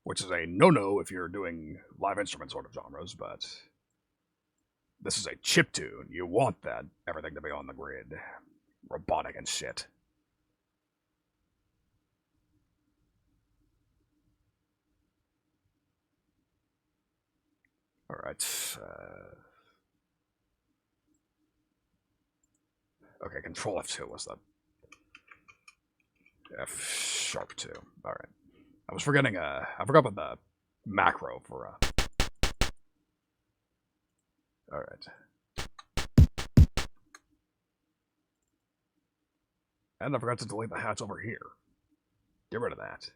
Which is a no-no if you're doing live instrument sort of genres, but this is a chiptune. You want that, everything to be on the grid. Robotic and shit. Alright. Okay, Control F2 was the F#2. Alright. I was forgetting, I forgot about the macro for, Alright. And I forgot to delete the hats over here. Get rid of that.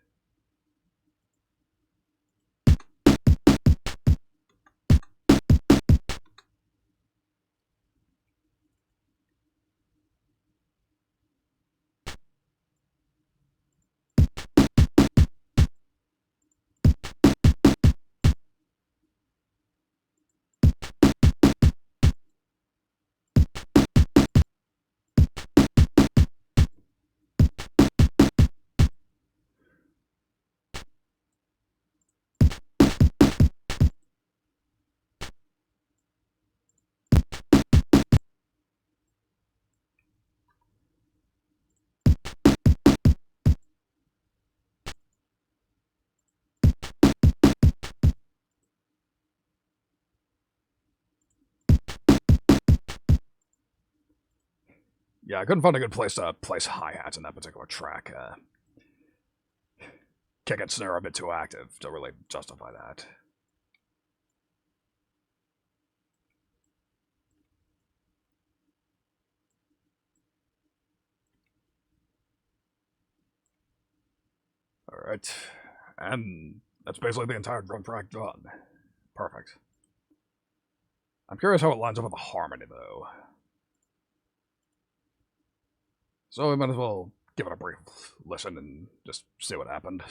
Yeah, I couldn't find a good place to place hi-hats in that particular track. Kick and snare are a bit too active to really justify that. Alright. And that's basically the entire drum track done. Perfect. I'm curious how it lines up with the harmony, though. So we might as well give it a brief listen and just see what happened.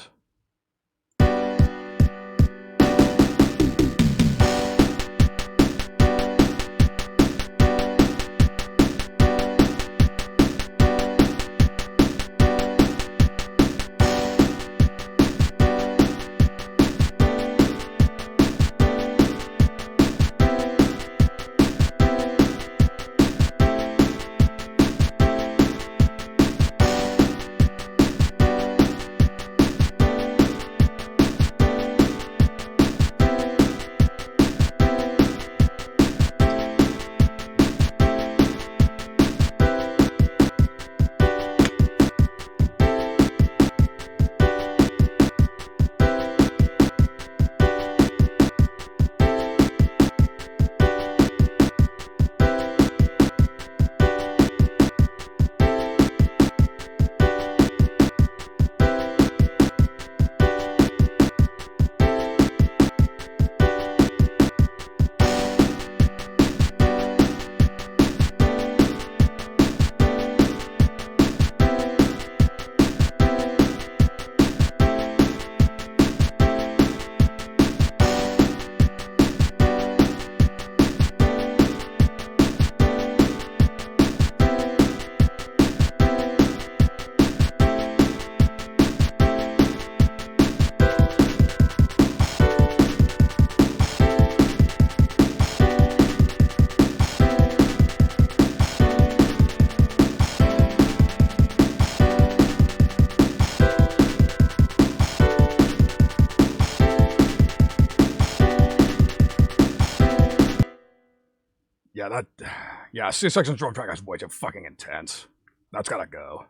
Yeah, C-section drum track is way too fucking intense. That's gotta go.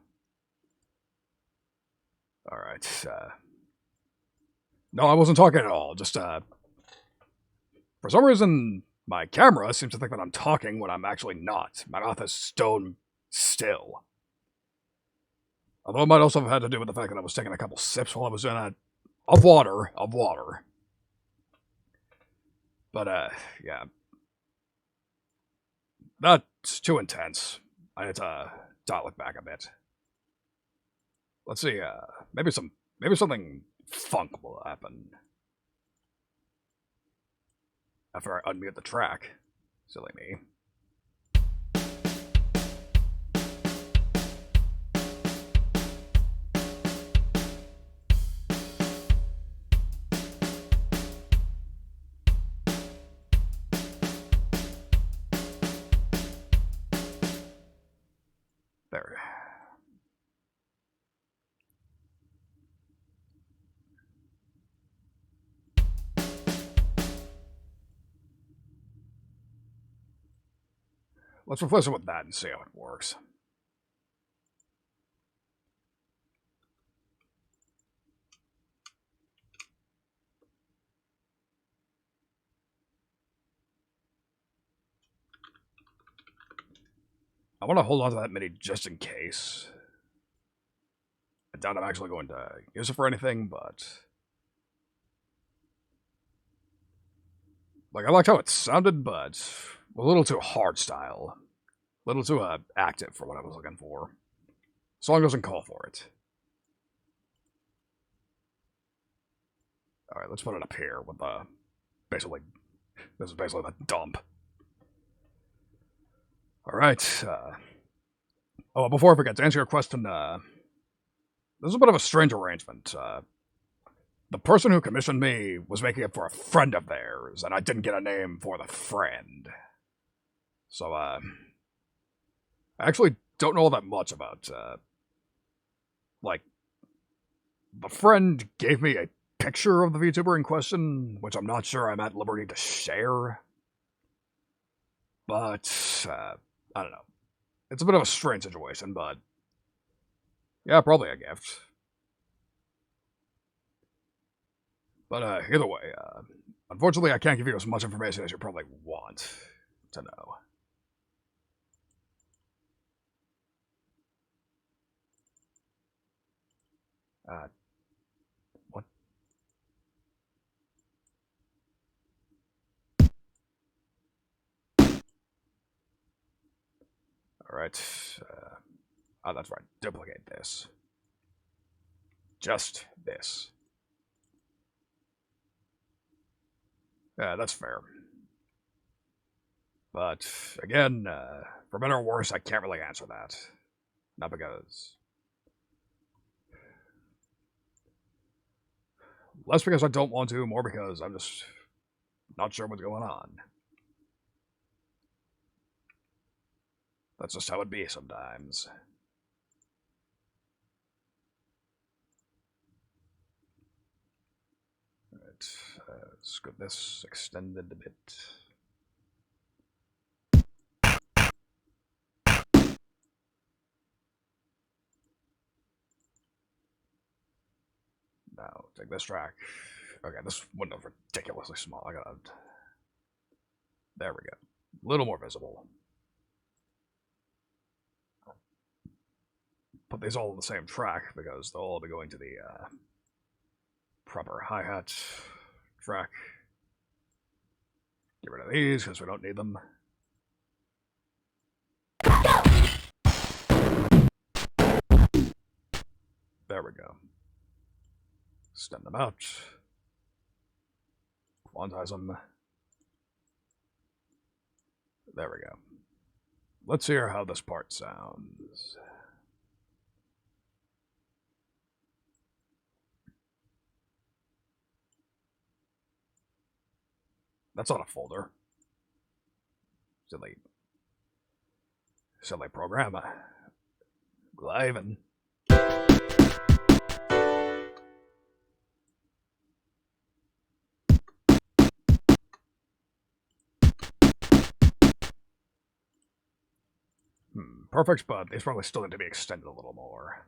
Alright, no, I wasn't talking at all, just, for some reason, my camera seems to think that I'm talking when I'm actually not. My mouth is stone still. Although it might also have had to do with the fact that I was taking a couple sips while I was in it. Of water. But, yeah. That's too intense. I need to dial it back a bit. Let's see, maybe something funk will happen. After I unmute the track. Silly me. There. Let's replace it with that and see how it works. I want to hold on to that MIDI just in case. I doubt I'm actually going to use it for anything, but... Like, I liked how it sounded, but a little too hard-style. A little too active for what I was looking for. The song doesn't call for it. Alright, let's put it up here with the... Basically, this is basically the dump. Alright, oh, before I forget, to answer your question, this is a bit of a strange arrangement. The person who commissioned me was making it for a friend of theirs, and I didn't get a name for the friend. So, I actually don't know all that much about, like, the friend gave me a picture of the VTuber in question, which I'm not sure I'm at liberty to share. But, I don't know. It's a bit of a strange situation, but yeah, probably a gift. But either way, unfortunately I can't give you as much information as you probably want to know. What? Alright. Oh, that's right. Duplicate this. Just this. Yeah, that's fair. But, again, for better or worse, I can't really answer that. Not because... Less because I don't want to, more because I'm just not sure what's going on. That's just how it be sometimes. Alright, let's get this extended a bit. Now, take this track. Okay, this window's ridiculously small. I gotta... There we go. A little more visible. Put these all on the same track because they'll all be going to the proper hi-hat track. Get rid of these because we don't need them. There we go. Extend them out. Quantize them. There we go. Let's hear how this part sounds. That's not a folder. Silly program. Glavin. Perfect, but these probably still need to be extended a little more.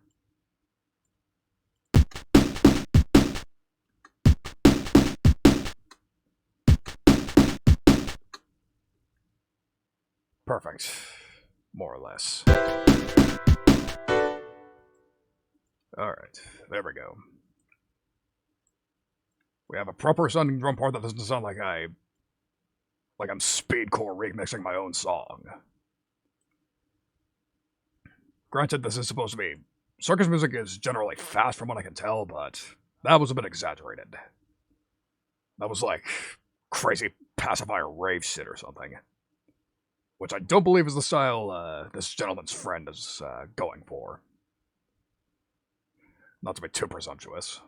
Perfect. More or less. Alright, there we go. We have a proper sounding drum part that doesn't sound like I'm speedcore remixing my own song. Granted, this is supposed to be... Circus music is generally fast from what I can tell, but that was a bit exaggerated. That was like crazy pacifier rave shit or something. Which I don't believe is the style this gentleman's friend is going for. Not to be too presumptuous.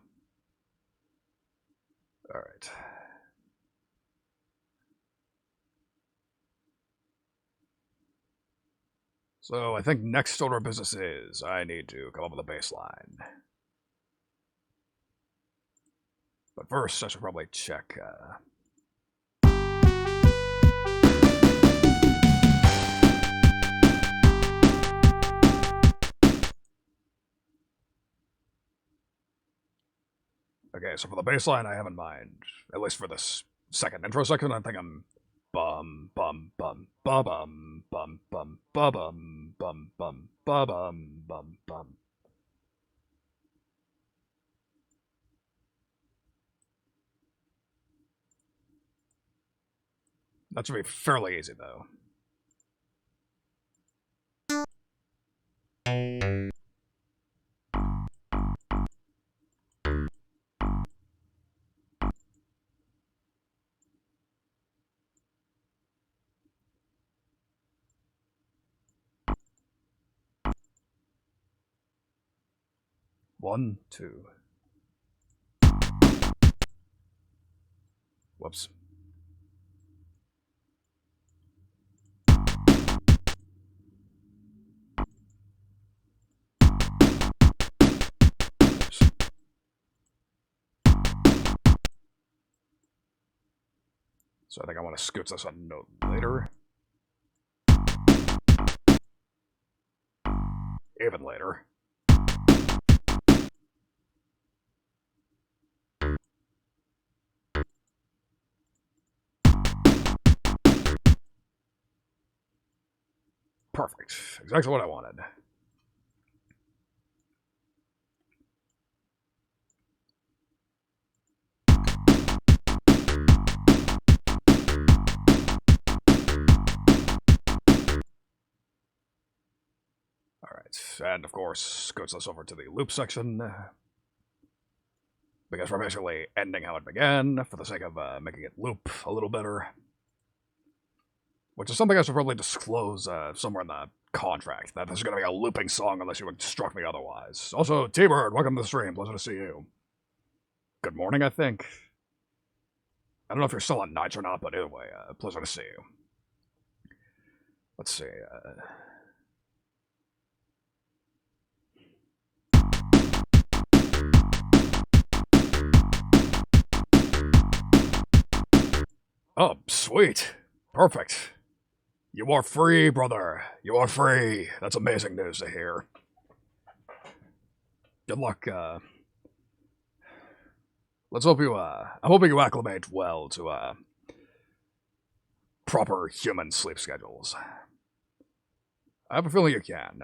Alright. So I think next order of business is I need to come up with a bass line. But first, I should probably check... Okay, so for the bass line I have in mind, at least for this second intro section, I think I'm bum bum bum ba bum bum bum ba bum bum bum ba bum bum bum. That should be fairly easy though. One, two. Whoops. So I think I want to scoot this a note later. Even later. Perfect. Exactly what I wanted. Alright, and of course, scoots us over to the loop section. Because we're basically ending how it began, for the sake of making it loop a little better. Which is something I should probably disclose somewhere in the contract, that this is going to be a looping song unless you instruct me otherwise. Also, T-Bird, welcome to the stream, pleasure to see you. Good morning, I think. I don't know if you're still on nights or not, but either way, pleasure to see you. Let's see, Oh, sweet. Perfect. You are free, brother. You are free. That's amazing news to hear. Good luck, let's hope you, I'm hoping you acclimate well to, proper human sleep schedules. I have a feeling you can.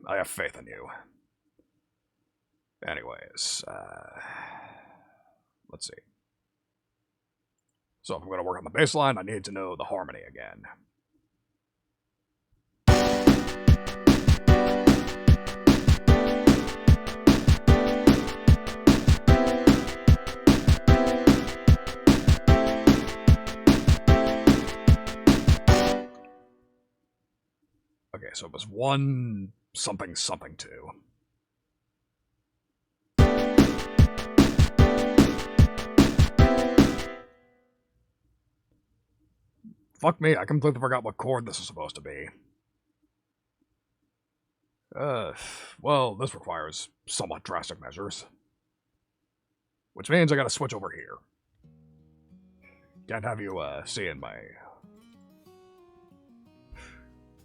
I have faith in you. Anyways, let's see. So if I'm going to work on the bass line, I need to know the harmony again. Okay, so it was 1 something something 2. Fuck me, I completely forgot what chord this is supposed to be. Well, this requires somewhat drastic measures. Which means I gotta switch over here. Can't have you, seeing my...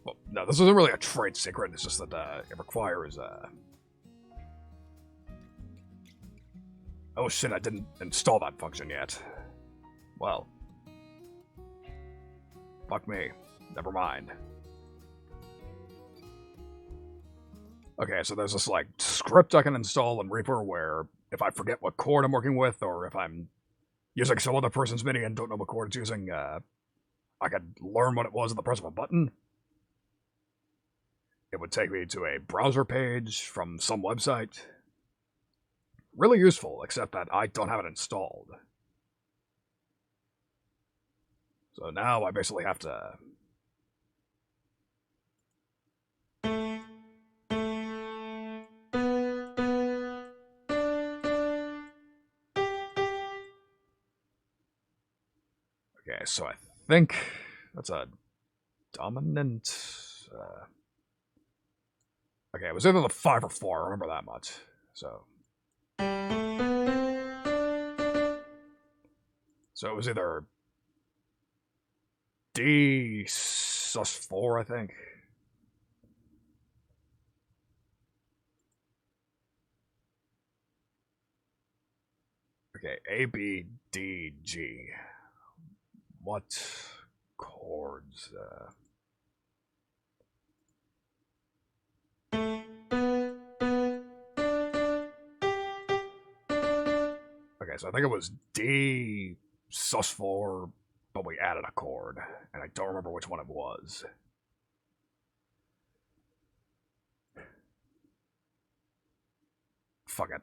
Well, no, this isn't really a trade secret, it's just that, it requires, Oh shit, I didn't install that function yet. Well. Fuck me. Never mind. Okay, so there's this, like, script I can install in Reaper where if I forget what chord I'm working with, or if I'm using some other person's MIDI and don't know what chord it's using, I could learn what it was at the press of a button. It would take me to a browser page from some website. Really useful, except that I don't have it installed. So now I basically have to... Okay, so I think that's a dominant... Okay, it was either the 5 or 4, I remember that much. So it was either D sus4, I think. Okay, A, B, D, G. What chords? Okay, so I think it was D sus4, but we added a chord, and I don't remember which one it was. Fuck it.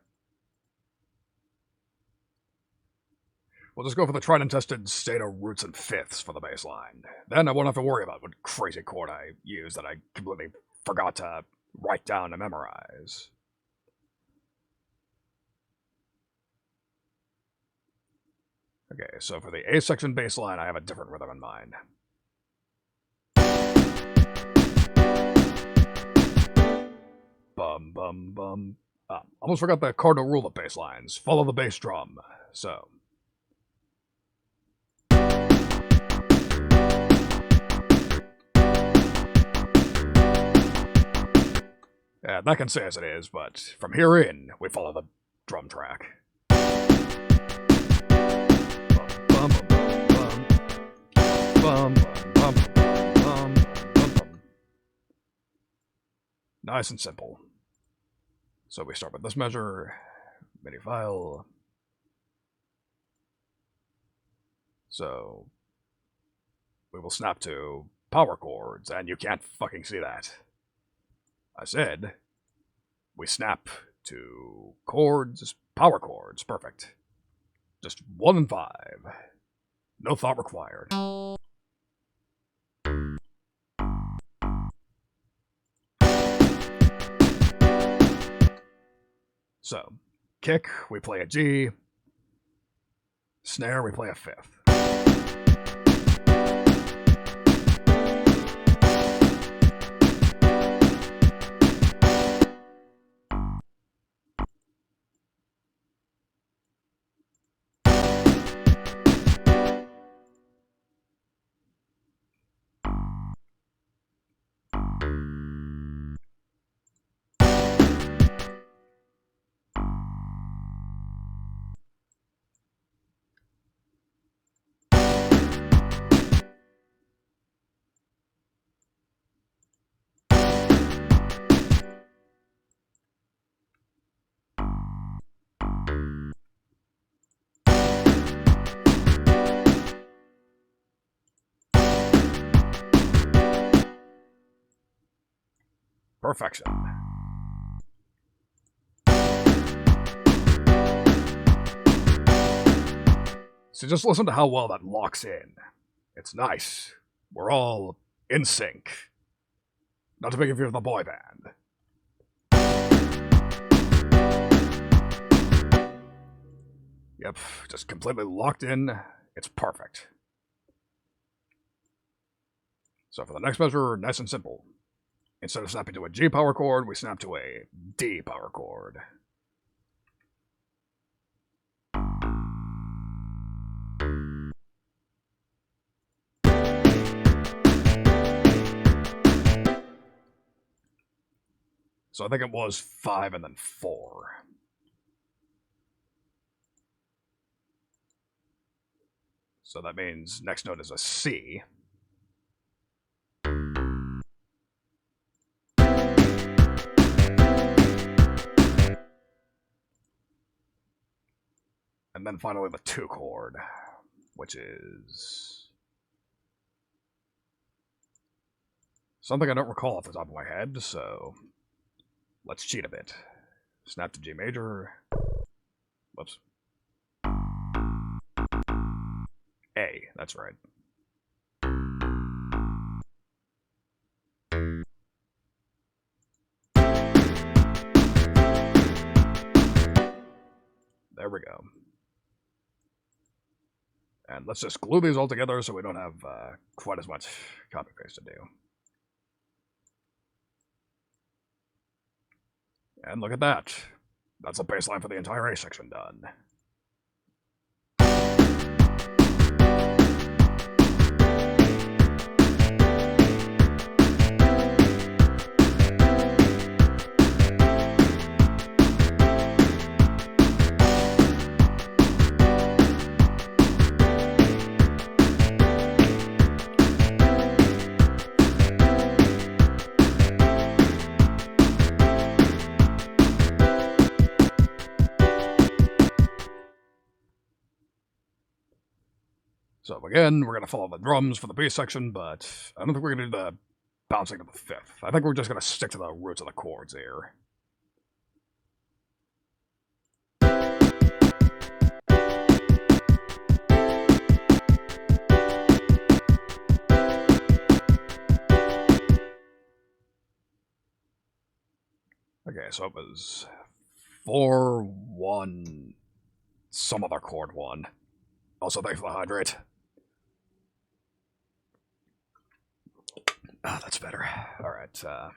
We'll just go for the tried and tested state of roots and fifths for the bass line. Then I won't have to worry about what crazy chord I used that I completely forgot to write down and memorize. Okay, so for the A section bass line, I have a different rhythm in mind. Bum, bum, bum. Almost forgot the cardinal rule of bass lines. Follow the bass drum. So... Yeah, that can say as it is, but from here in, we follow the drum track. Bum, bum, bum, bum, bum, bum, bum, bum. Nice and simple. So we start with this measure, MIDI file. So we will snap to power chords, and you can't fucking see that. I said, we snap to chords, power chords, perfect. Just 1 and 5. No thought required. So, kick, we play a G. Snare, we play a 5th. Perfection. So just listen to how well that locks in. It's nice. We're all in sync. Not to make you feel the boy band. Yep, just completely locked in. It's perfect. So for the next measure, nice and simple. Instead of snapping to a G power chord, we snap to a D power chord. So I think it was 5 and then 4. So that means next note is a C. And And then finally the 2 chord, which is something I don't recall off the top of my head, so let's cheat a bit. Snap to G major. Whoops. A, that's right. There we go. And let's just glue these all together so we don't have quite as much copy paste to do. And look at that. That's the bass line for the entire A section done. So again, we're going to follow the drums for the bass section, but I don't think we're going to do the bouncing of the 5th. I think we're just going to stick to the roots of the chords here. Okay, so it was 4, 1, some other chord 1. Also, thanks for the hydrate. Ah, that's better. Alright, I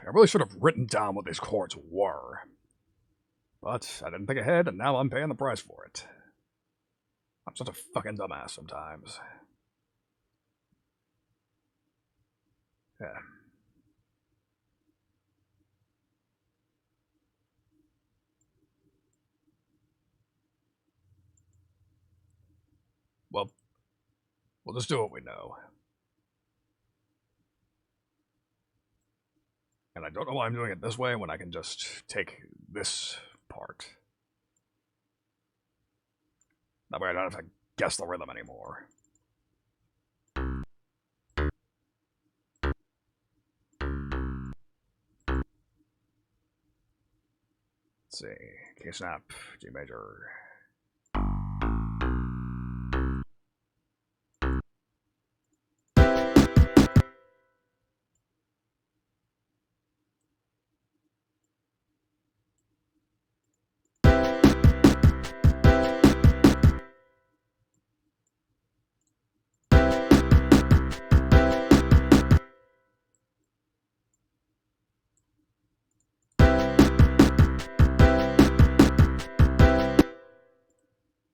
really should have written down what these chords were. But I didn't think ahead, and now I'm paying the price for it. I'm such a fucking dumbass sometimes. Yeah. Well, we'll just do what we know. And I don't know why I'm doing it this way when I can just take this part. That way I don't have to guess the rhythm anymore. Let's see. Key snap, G major.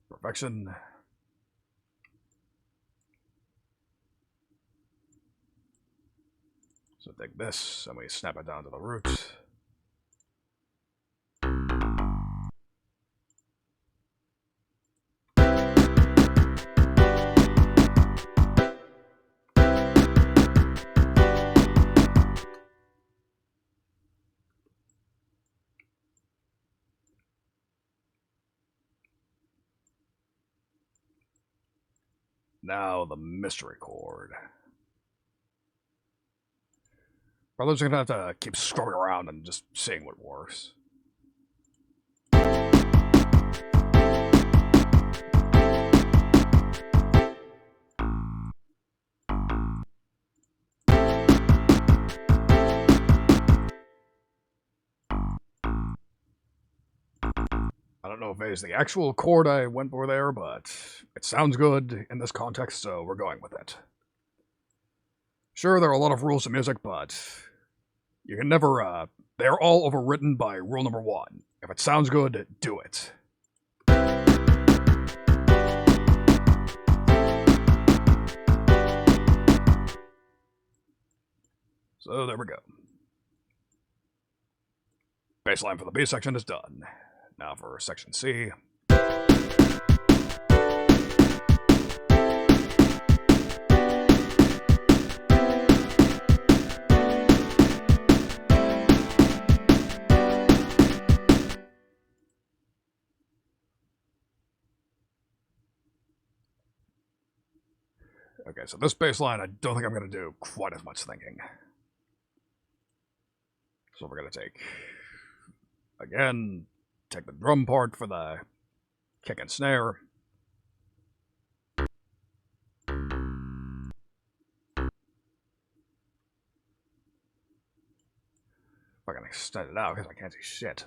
Perfection. So take this, and we snap it down to the root. Now the mystery chord. Probably just gonna have to keep scrolling around and just seeing what works. I don't know if it is the actual chord I went for there, but it sounds good in this context, so we're going with it. Sure, there are a lot of rules to music, but you can never, they're all overwritten by rule number 1. If it sounds good, do it. So there we go. Bass line for the B section is done. Now for section C. Okay, so this bass line, I don't think I'm going to do quite as much thinking. So we're going to take, again, take the drum part for the kick and snare. If I can extend it out, because I can't see shit.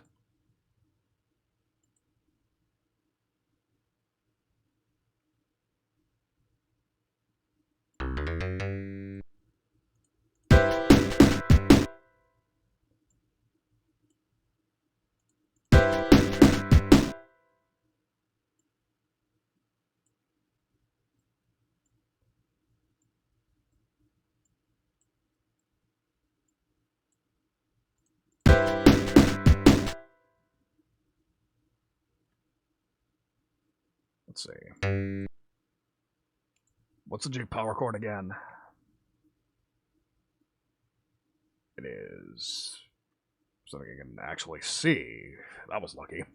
Let's see. What's the G power chord again? It is something I can actually see. That was lucky.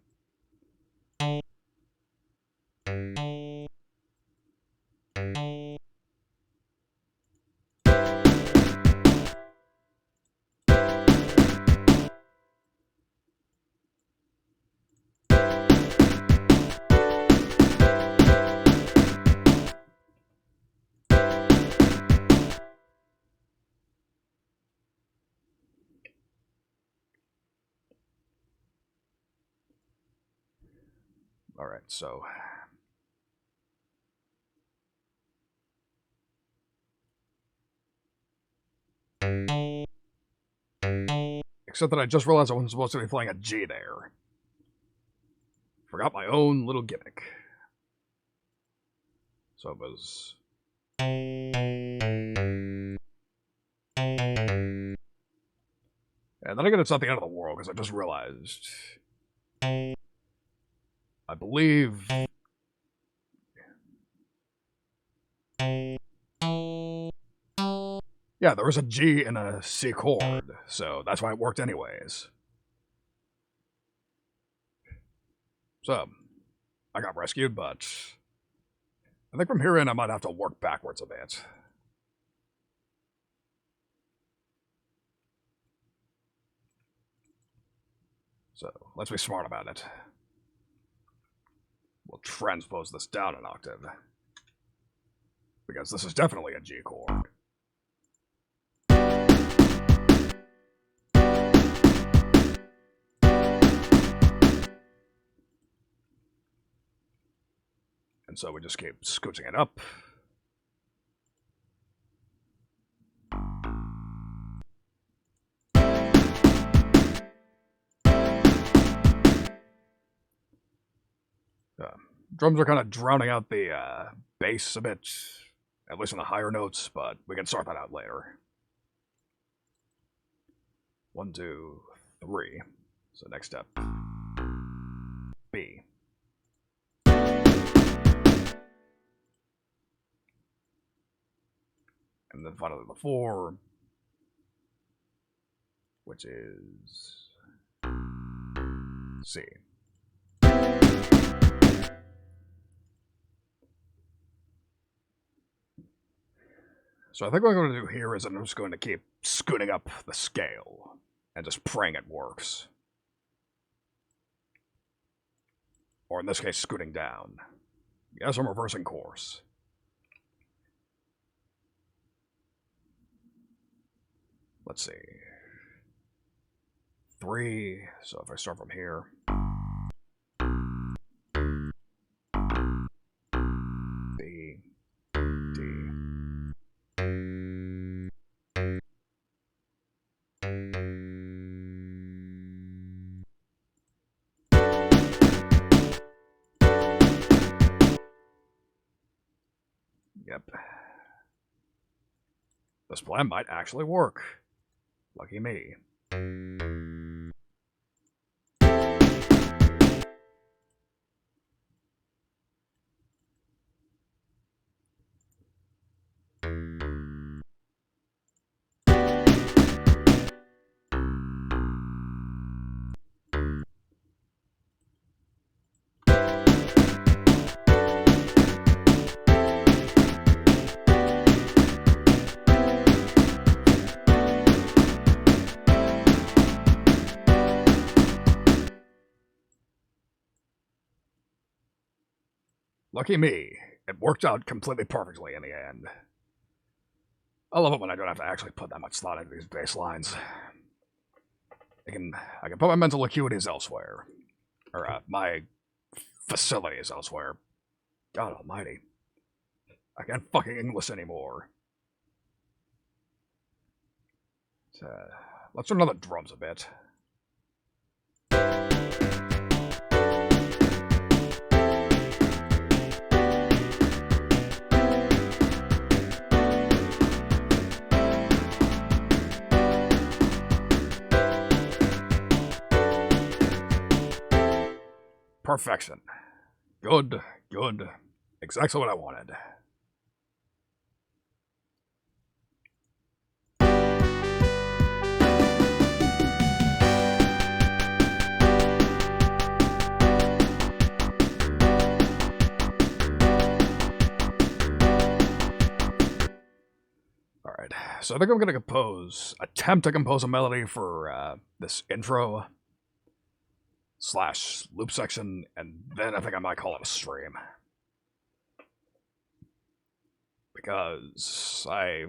Alright, so except that I just realized I wasn't supposed to be playing a G there. Forgot my own little gimmick. So it was... And then I get it's not the end of the world, because I just realized... I believe... Yeah, there was a G and a C chord, so that's why it worked anyways. So, I got rescued, but... I think from here in I might have to work backwards a bit. So, let's be smart about it. We'll transpose this down an octave. Because this is definitely a G chord. And so we just keep scooting it up. Drums are kind of drowning out the bass a bit, at least in the higher notes, but we can sort that out later. 1, 2, 3. So next step, B. And then finally the 4, which is C. So I think what I'm going to do here is I'm just going to keep scooting up the scale and just praying it works. Or in this case, scooting down. Yes, I'm reversing course. Let's see. 3, so if I start from here. B, D. Yep. This plan might actually work. Lucky me. Lucky me, it worked out completely perfectly in the end. I love it when I don't have to actually put that much thought into these bass lines. I can put my mental acuities elsewhere. Or, my facilities elsewhere. God almighty. I can't fucking English anymore. Let's turn on the drums a bit. Perfection. Good, good. Exactly what I wanted. Alright, so I think I'm going to attempt to compose a melody for this intro / loop section, and then I think I might call it a stream. Because I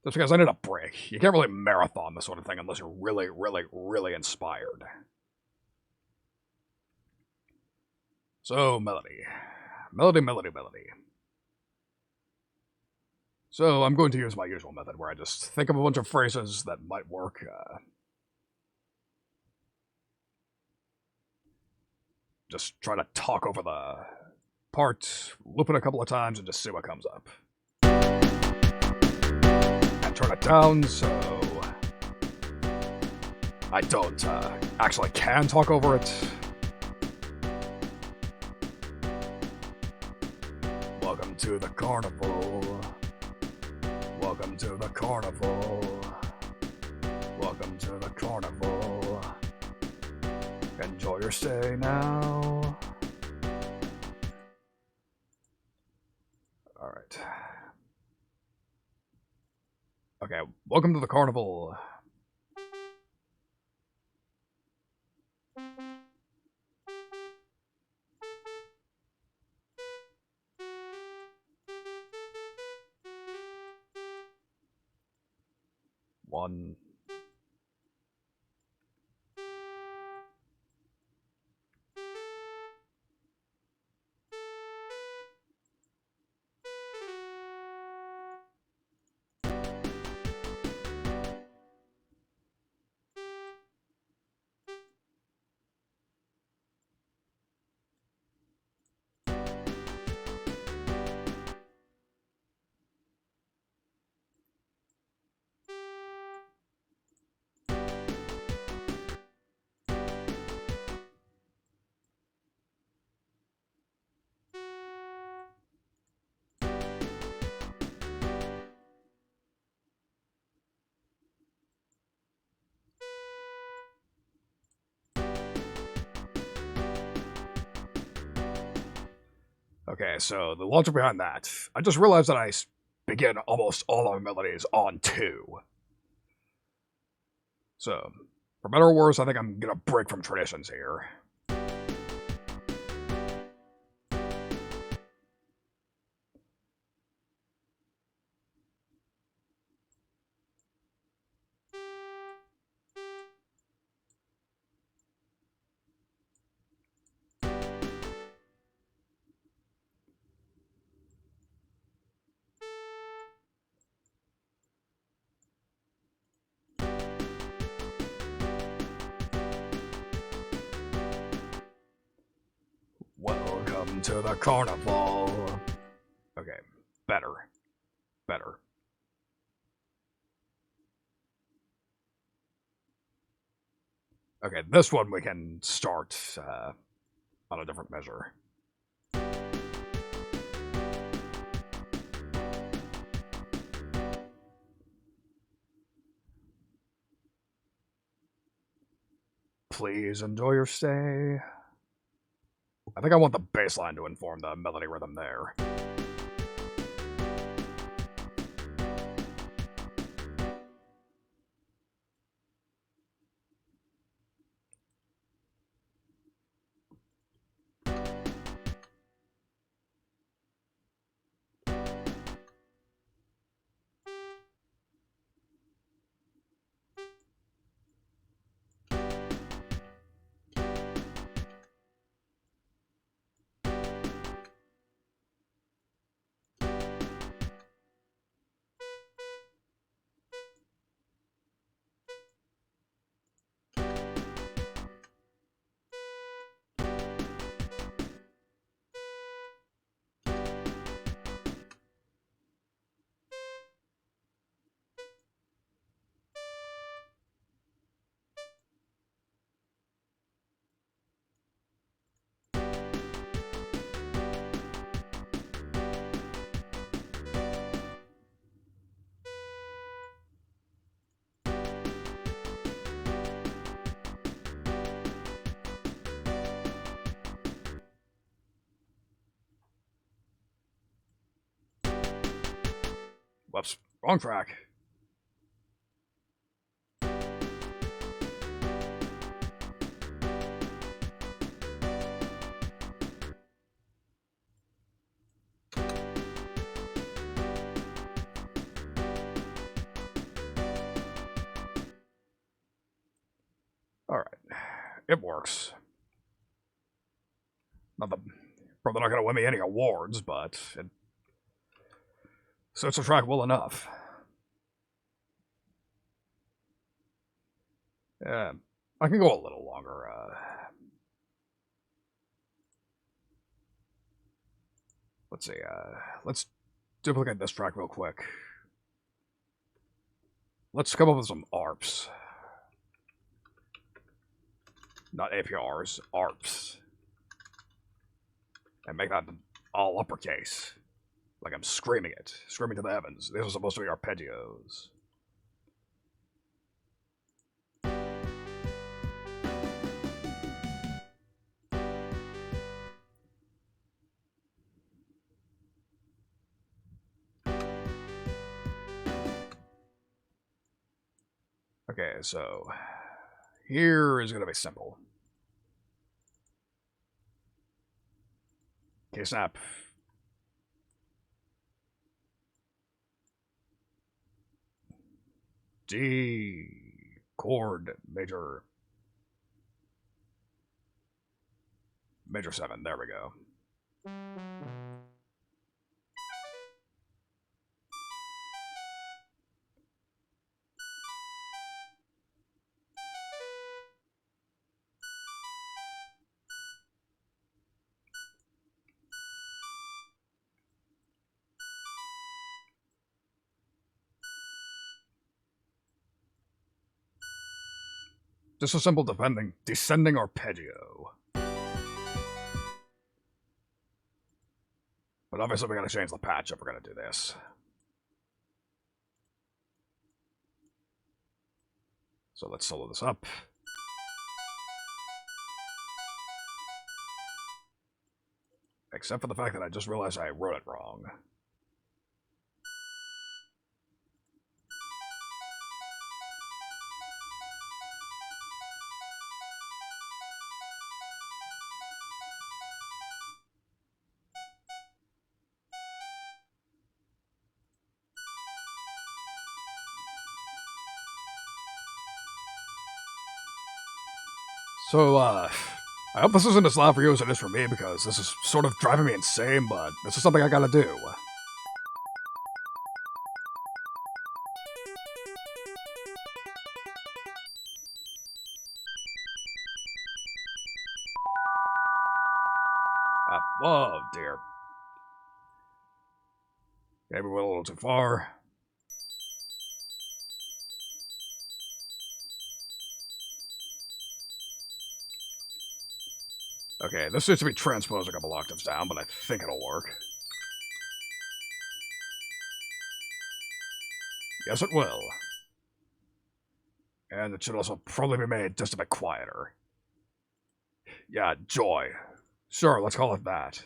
need a break. You can't really marathon this sort of thing unless you're really, really, really inspired. So, melody. Melody. So, I'm going to use my usual method where I just think of a bunch of phrases that might work. Just try to talk over the part, loop it a couple of times, and just see what comes up. And turn it down so I don't actually can talk over it. Welcome to the carnival. Welcome to the carnival. Welcome to the carnival. Enjoy your stay now. Alright. Okay, welcome to the carnival. One. Okay, so the logic behind that. I just realized that I begin almost all of my melodies on 2. So, for better or worse, I think I'm gonna break from traditions here. Welcome to the carnival. Okay, better. Okay, this one we can start on a different measure. Please enjoy your stay. I think I want the bass line to inform the melody rhythm there. Whoops. Wrong track. Alright. It works. Probably not going to win me any awards, but it suits the track well enough. Yeah, I can go a little longer. Let's see. Let's duplicate this track real quick. Let's come up with some ARPs. Not APRs, ARPs. And make that all uppercase. Like I'm screaming it. Screaming to the heavens. These are supposed to be arpeggios. Okay, so here is going to be simple. Okay, snap. G chord major 7. There we go. Just a simple descending arpeggio. But obviously we gotta change the patch if we're gonna do this. So let's solo this up. Except for the fact that I just realized I wrote it wrong. So, I hope this isn't as loud for you as it is for me, because this is sort of driving me insane, but this is something I gotta do. Oh, dear. Maybe we went a little too far. Okay, this seems to be transposed a couple octaves down, but I think it'll work. Yes, it will. And it should also probably be made just a bit quieter. Yeah, joy. Sure, let's call it that.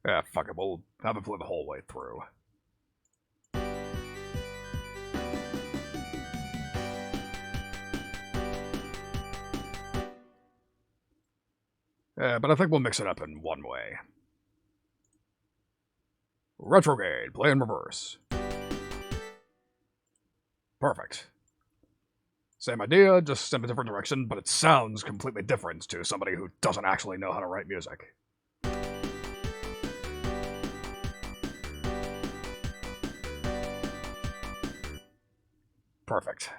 Yeah, fuck it, we'll have it play the whole way through. Yeah, but I think we'll mix it up in one way. Retrograde, play in reverse. Perfect. Same idea, just in a different direction, but it sounds completely different to somebody who doesn't actually know how to write music. Perfect.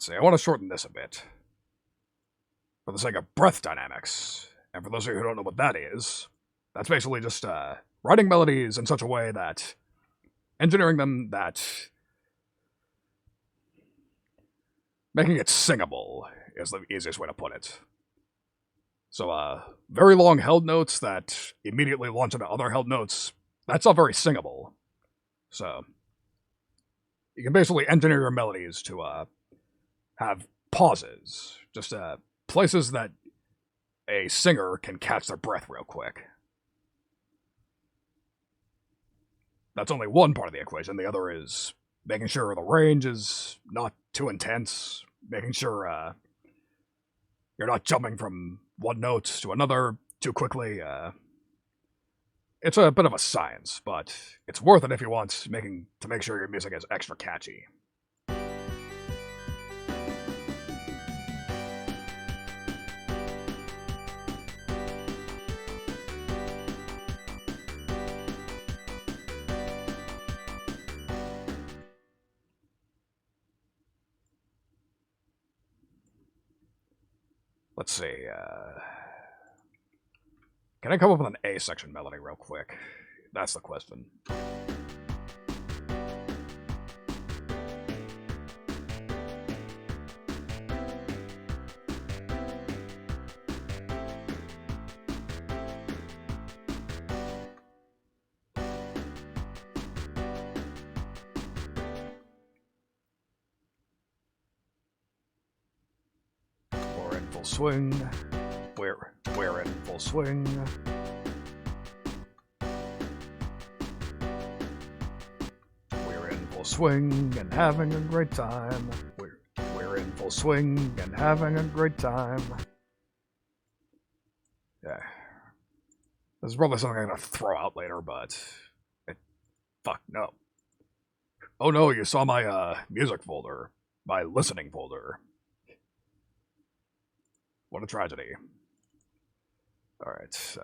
let's see, I want to shorten this a bit. For the sake of breath dynamics. And for those of you who don't know what that is, that's basically just writing melodies in such a way that engineering them that making it singable is the easiest way to put it. So, very long held notes that immediately launch into other held notes, that's not very singable. So, you can basically engineer your melodies to have pauses, just places that a singer can catch their breath real quick. That's only one part of the equation. The other is making sure the range is not too intense, making sure you're not jumping from one note to another too quickly. It's a bit of a science, but it's worth it if you want to make sure your music is extra catchy. Let's see, can I come up with an A section melody real quick? That's the question. Swing. We're in full swing. We're in full swing and having a great time. We're in full swing and having a great time. Yeah. This is probably something I'm gonna throw out later, but fuck no. Oh no, you saw my music folder. My listening folder. What a tragedy. Alright,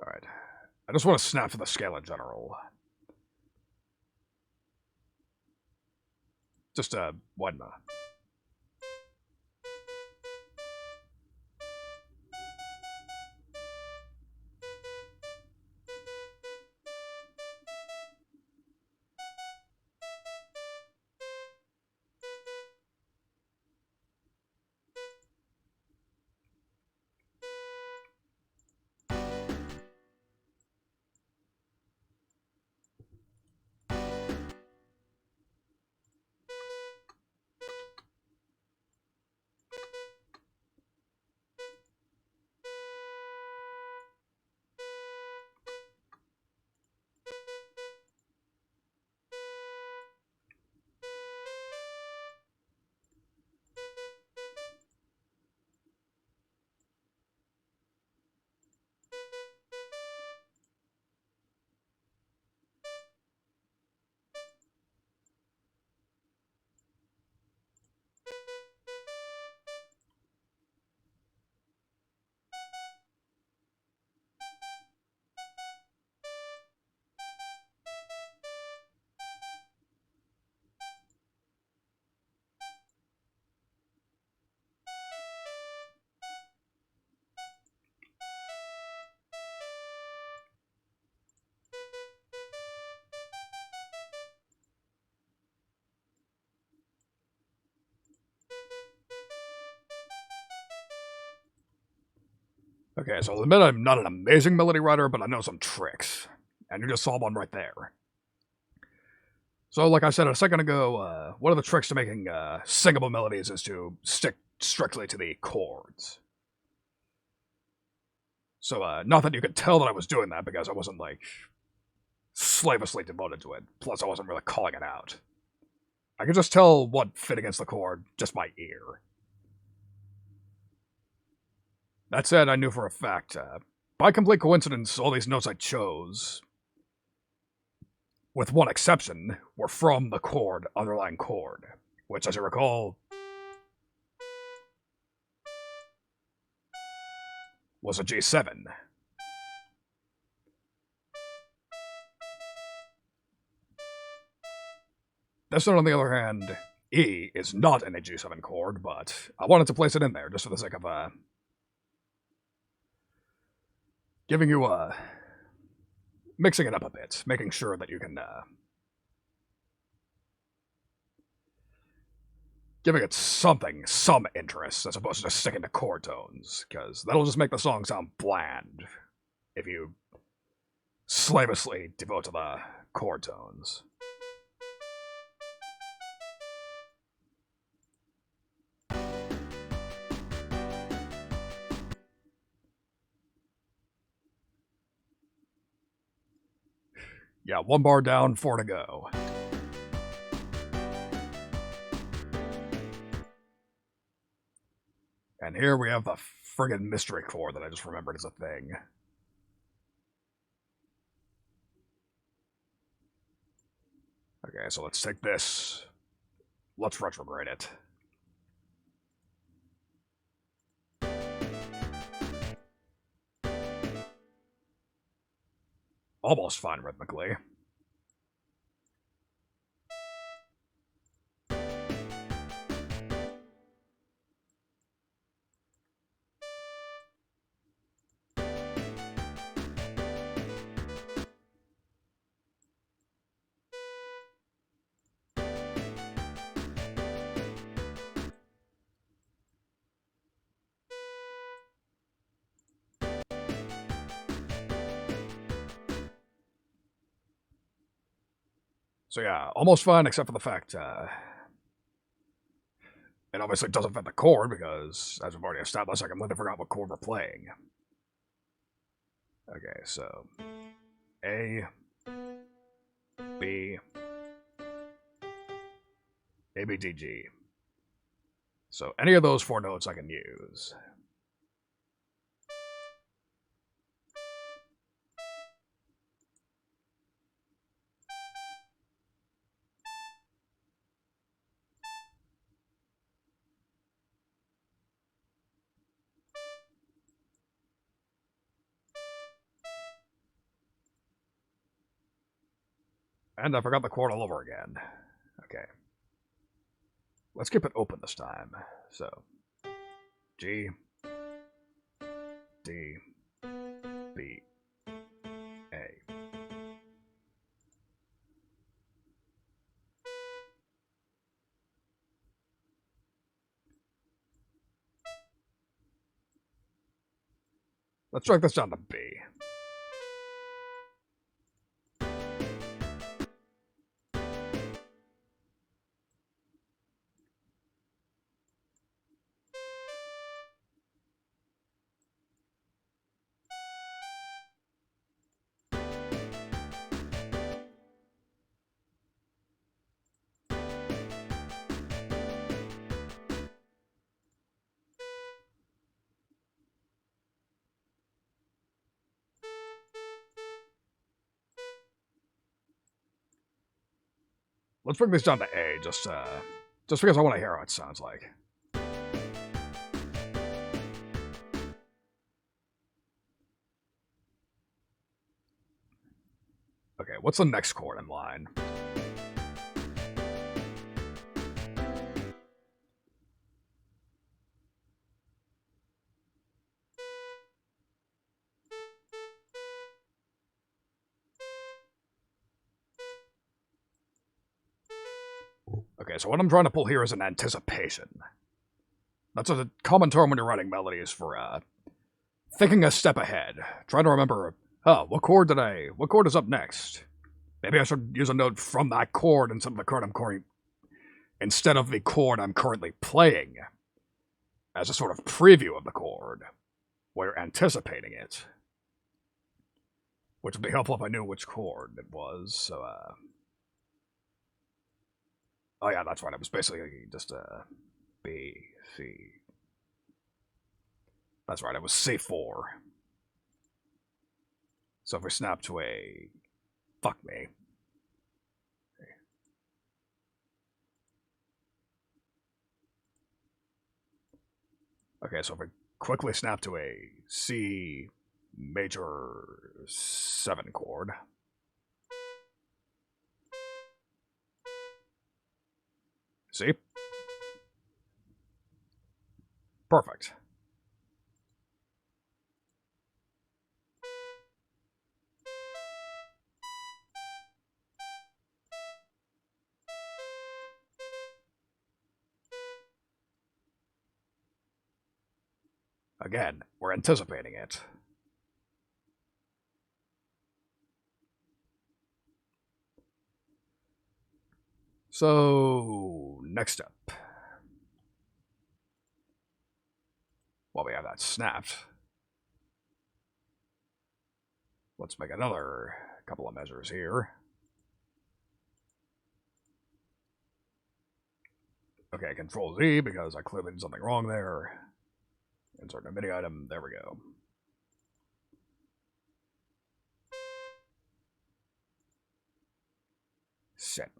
Alright. I just want to snap to the scale in general. Just, one. Okay, so I'll admit I'm not an amazing melody writer, but I know some tricks. And you just saw one right there. So, like I said a second ago, one of the tricks to making singable melodies is to stick strictly to the chords. So, not that you could tell that I was doing that, because I wasn't, like, slavishly devoted to it. Plus, I wasn't really calling it out. I could just tell what fit against the chord just by ear. That said, I knew for a fact, by complete coincidence, all these notes I chose, with one exception, were from the underlying chord, which, as you recall, was a G7. This note, on the other hand, E is not in a G7 chord, but I wanted to place it in there just for the sake of giving you mixing it up a bit, making sure that you can giving it some interest, as opposed to just sticking to chord tones, because that'll just make the song sound bland if you slavishly devote to the chord tones. Yeah, 1 bar down, 4 to go. And here we have the friggin' mystery chord that I just remembered is a thing. Okay, so let's take this. Let's retrograde it. Almost fine rhythmically. So yeah, almost fine, except for the fact it obviously doesn't fit the chord, because, as we've already established, I completely forgot what chord we're playing. Okay, so A, B, A, B, D, G. So any of those 4 notes I can use. And I forgot the chord all over again. Okay. Let's keep it open this time. So, G, D, B, A. Let's drag this down to B. Let's bring this down to A, just because I want to hear how it sounds like. Okay, what's the next chord in line? Okay, so what I'm trying to pull here is an anticipation. That's a common term when you're writing melodies for thinking a step ahead, trying to remember, what chord is up next? Maybe I should use a note from that chord instead of the chord I'm currently playing, as a sort of preview of the chord, where you're anticipating it. Which would be helpful if I knew which chord it was, so, oh yeah, that's right, it was basically just, B, C. That's right, it was C4. So if we snap to a... Fuck me. Okay, so if we quickly snap to a C major 7 chord. See? Perfect. Again, we're anticipating it. So, next up. While we have that snapped, let's make another couple of measures here. Okay, Control Z because I clearly did something wrong there. Insert a MIDI item. There we go. Set.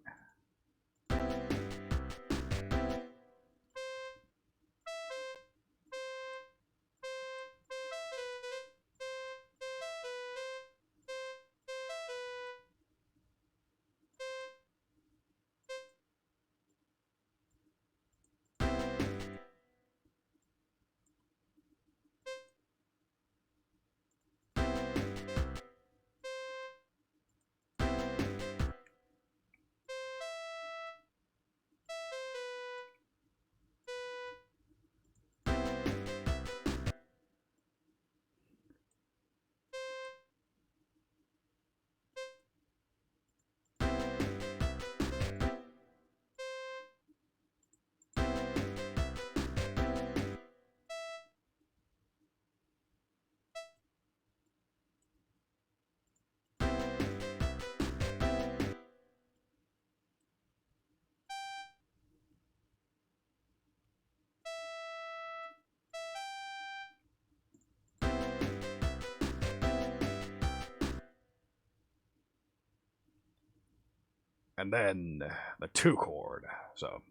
And then the 2 chord. So,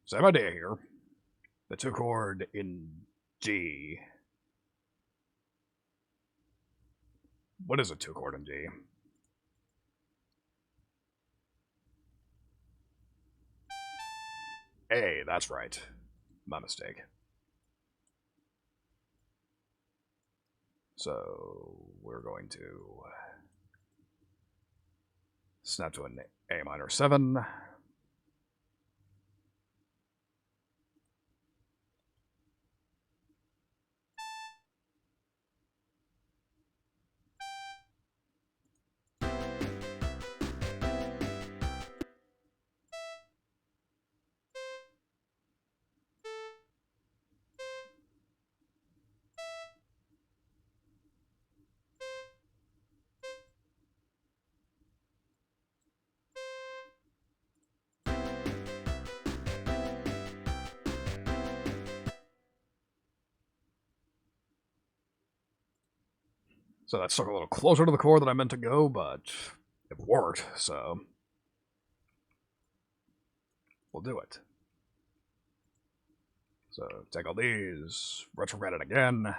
same idea here. The 2 chord in G. What is a 2 chord in G? A, that's right. My mistake. So, we're going to snap to an A minor 7. So that stuck a little closer to the chord than I meant to go, but it worked, so we'll do it. So take all these, retrograde it again.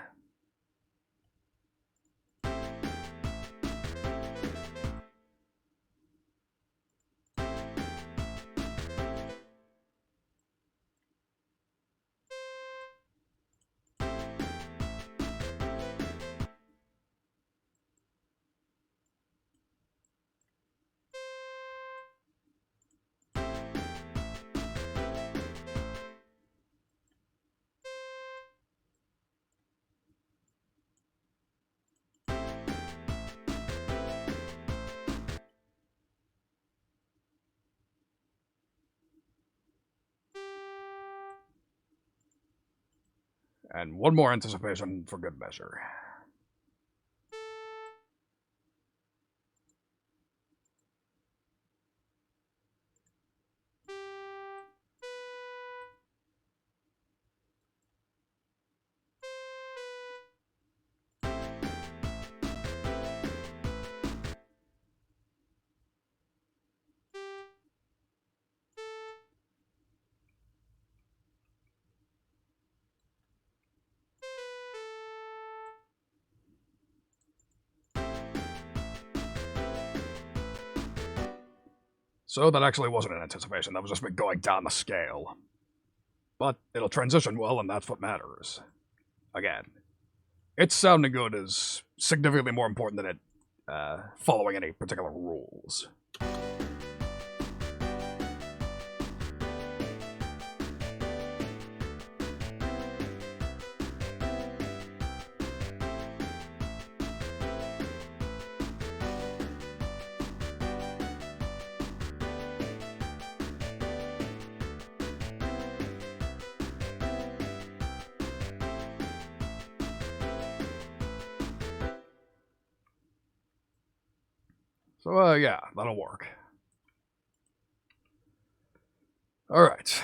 And one more anticipation for good measure. So that actually wasn't an anticipation, that was just me going down the scale. But it'll transition well, and that's what matters. Again, it sounding good is significantly more important than it following any particular rules. So, yeah, that'll work. Alright,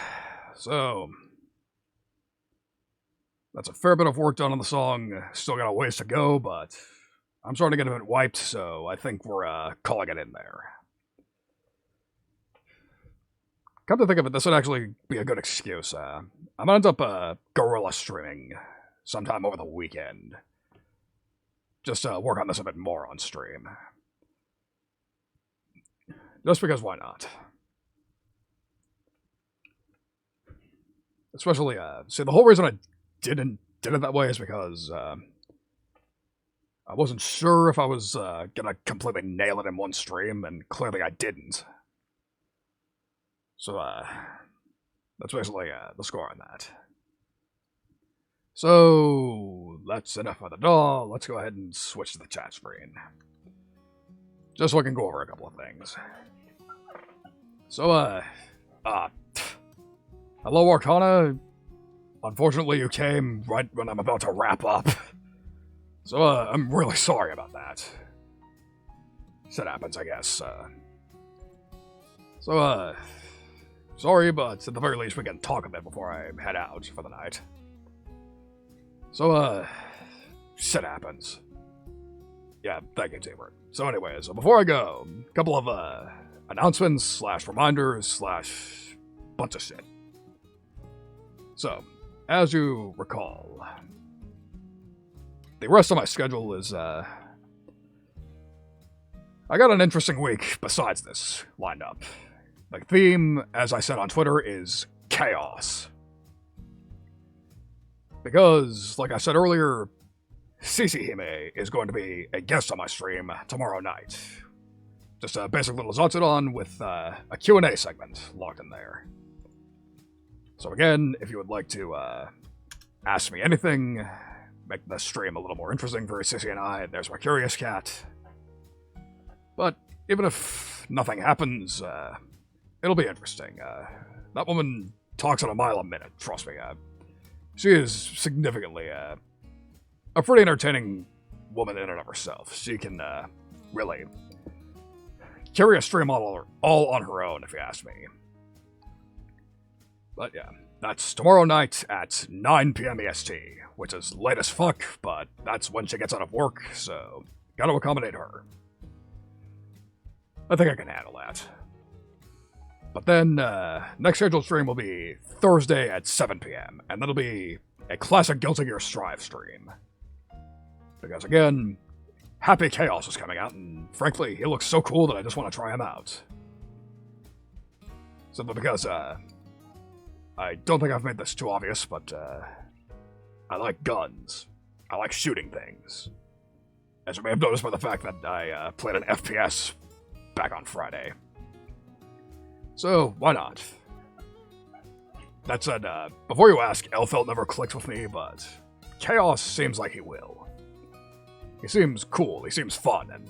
so that's a fair bit of work done on the song. Still got a ways to go, but I'm starting to get a bit wiped, so I think we're calling it in there. Come to think of it, this would actually be a good excuse. I'm gonna end up guerrilla streaming sometime over the weekend. Just work on this a bit more on stream. Just because why not? Especially, see, the whole reason I did it that way is because I wasn't sure if I was gonna completely nail it in one stream, and clearly I didn't. So, that's basically the score on that. So, that's enough of the DAW. Let's go ahead and switch to the chat screen. Just so I can go over a couple of things. So, hello, Arcana. Unfortunately, you came right when I'm about to wrap up. So, I'm really sorry about that. Shit happens, I guess. So, sorry, but at the very least we can talk a bit before I head out for the night. So, shit happens. Yeah, thank you, Tamer. So anyways, before I go, a couple of, announcements / reminders / bunch of shit. So, as you recall, the rest of my schedule is, I got an interesting week besides this lined up. The theme, as I said on Twitter, is chaos. Because, like I said earlier, Hime is going to be a guest on my stream tomorrow night. Just a basic little Zotsudon with a Q&A segment locked in there. So again, if you would like to ask me anything, make the stream a little more interesting for Sissy and I, there's my Curious Cat. But even if nothing happens, it'll be interesting. That woman talks at a mile a minute, trust me. She is significantly a pretty entertaining woman in and of herself. She can really carry a stream all on her own, if you ask me. But yeah, that's tomorrow night at 9 p.m. EST, which is late as fuck, but that's when she gets out of work, so gotta accommodate her. I think I can handle that. But then, next scheduled stream will be Thursday at 7 p.m., and that'll be a classic Guilty Gear Strive stream. Because again, Happy Chaos is coming out, and frankly, he looks so cool that I just want to try him out. Simply because, I don't think I've made this too obvious, but, I like guns. I like shooting things. As you may have noticed by the fact that I played an FPS back on Friday. So, why not? That said, before you ask, Elfelt never clicks with me, but Chaos seems like he will. He seems cool, he seems fun, and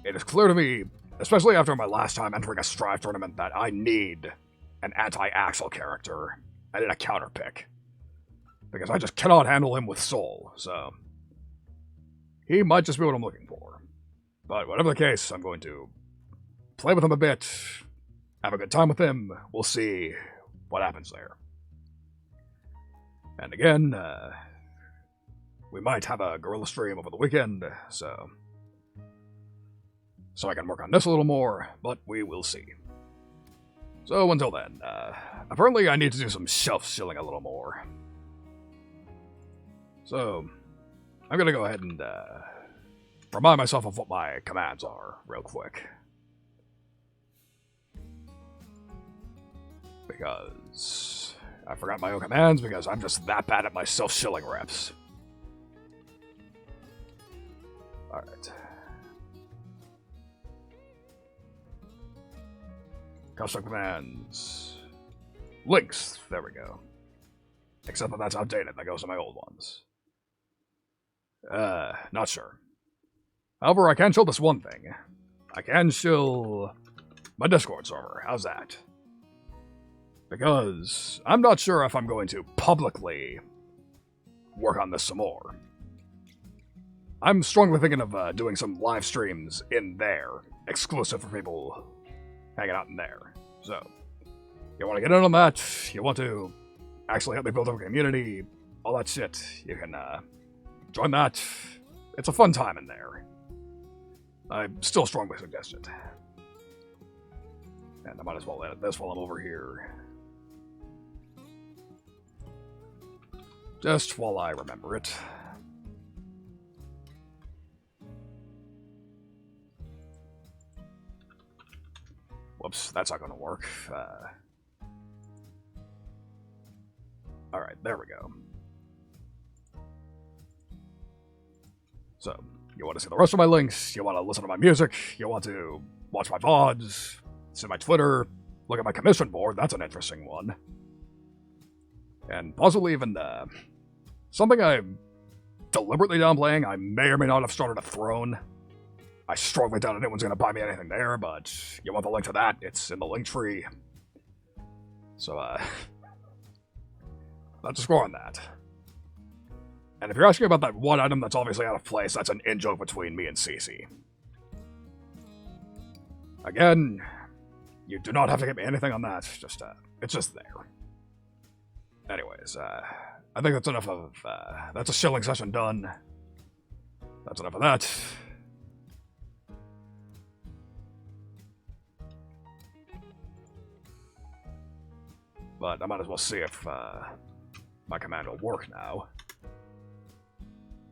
it is clear to me, especially after my last time entering a Strive tournament, that I need an anti-Axel character. I need a counter pick. Because I just cannot handle him with Soul, so he might just be what I'm looking for. But whatever the case, I'm going to play with him a bit, have a good time with him, we'll see what happens there. And again, we might have a guerrilla stream over the weekend, so I can work on this a little more, but we will see. So until then, apparently I need to do some shelf-shilling a little more. So, I'm gonna go ahead and remind myself of what my commands are real quick. because I forgot my own commands because I'm just that bad at my self-shilling reps. Alright. Custom commands. Links. There we go. Except that that's outdated. That goes to my old ones. Not sure. However, I can show this one thing. I can show my Discord server. How's that? Because I'm not sure if I'm going to publicly work on this some more. I'm strongly thinking of doing some live streams in there, exclusive for people hanging out in there. So, you want to get in on that, you want to actually help me build up a community, all that shit, you can join that. It's a fun time in there. I still strongly suggest it. And I might as well edit this while I'm over here. Just while I remember it. Whoops, that's not going to work. Alright, there we go. So, you want to see the rest of my links, you want to listen to my music, you want to watch my VODs, see my Twitter, look at my commission board, that's an interesting one. And possibly even something I'm deliberately downplaying, I may or may not have started a throne. I strongly doubt anyone's going to buy me anything there, but you want the link to that, it's in the link tree. So, that's a score on that. And if you're asking about that one item that's obviously out of place, that's an in-joke between me and Cece. Again, you do not have to get me anything on that, just, it's just there. Anyways, I think that's enough of, that's a shilling session done. That's enough of that. But I might as well see if, my command will work now.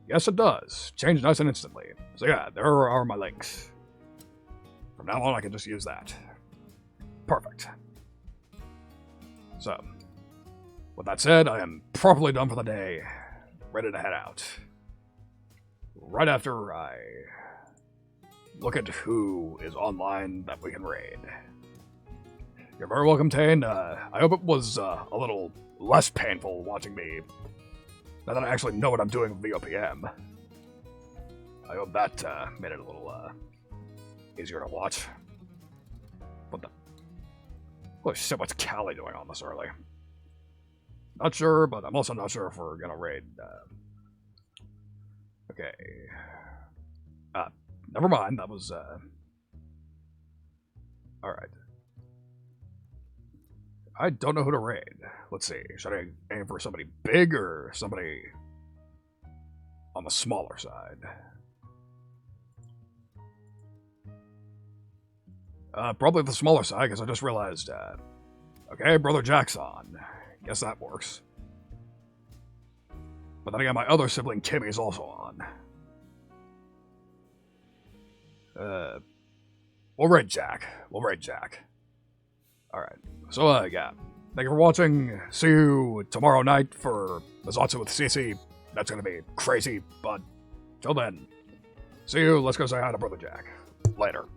Yes, it does. Changed nice and instantly. So yeah, there are my links. From now on, I can just use that. Perfect. So, with that said, I am properly done for the day. Ready to head out. Right after I look at who is online that we can raid. You're very welcome, Tane. I hope it was a little less painful watching me now that I actually know what I'm doing with VOPM. I hope that made it a little easier to watch. What the? Holy shit, what's Callie doing on this early? Not sure, but I'm also not sure if we're gonna raid. Okay. Never mind, that was, alright. I don't know who to raid. Let's see. Should I aim for somebody big or somebody on the smaller side? Probably the smaller side, because I just realized, okay, Brother Jack's on. Guess that works. But then again, my other sibling Kimmy's also on. We'll raid Jack. We'll raid Jack. Alright. So, yeah. Thank you for watching. See you tomorrow night for Mazatsu with Cece. That's gonna be crazy, but till then, see you. Let's go say hi to Brother Jack. Later.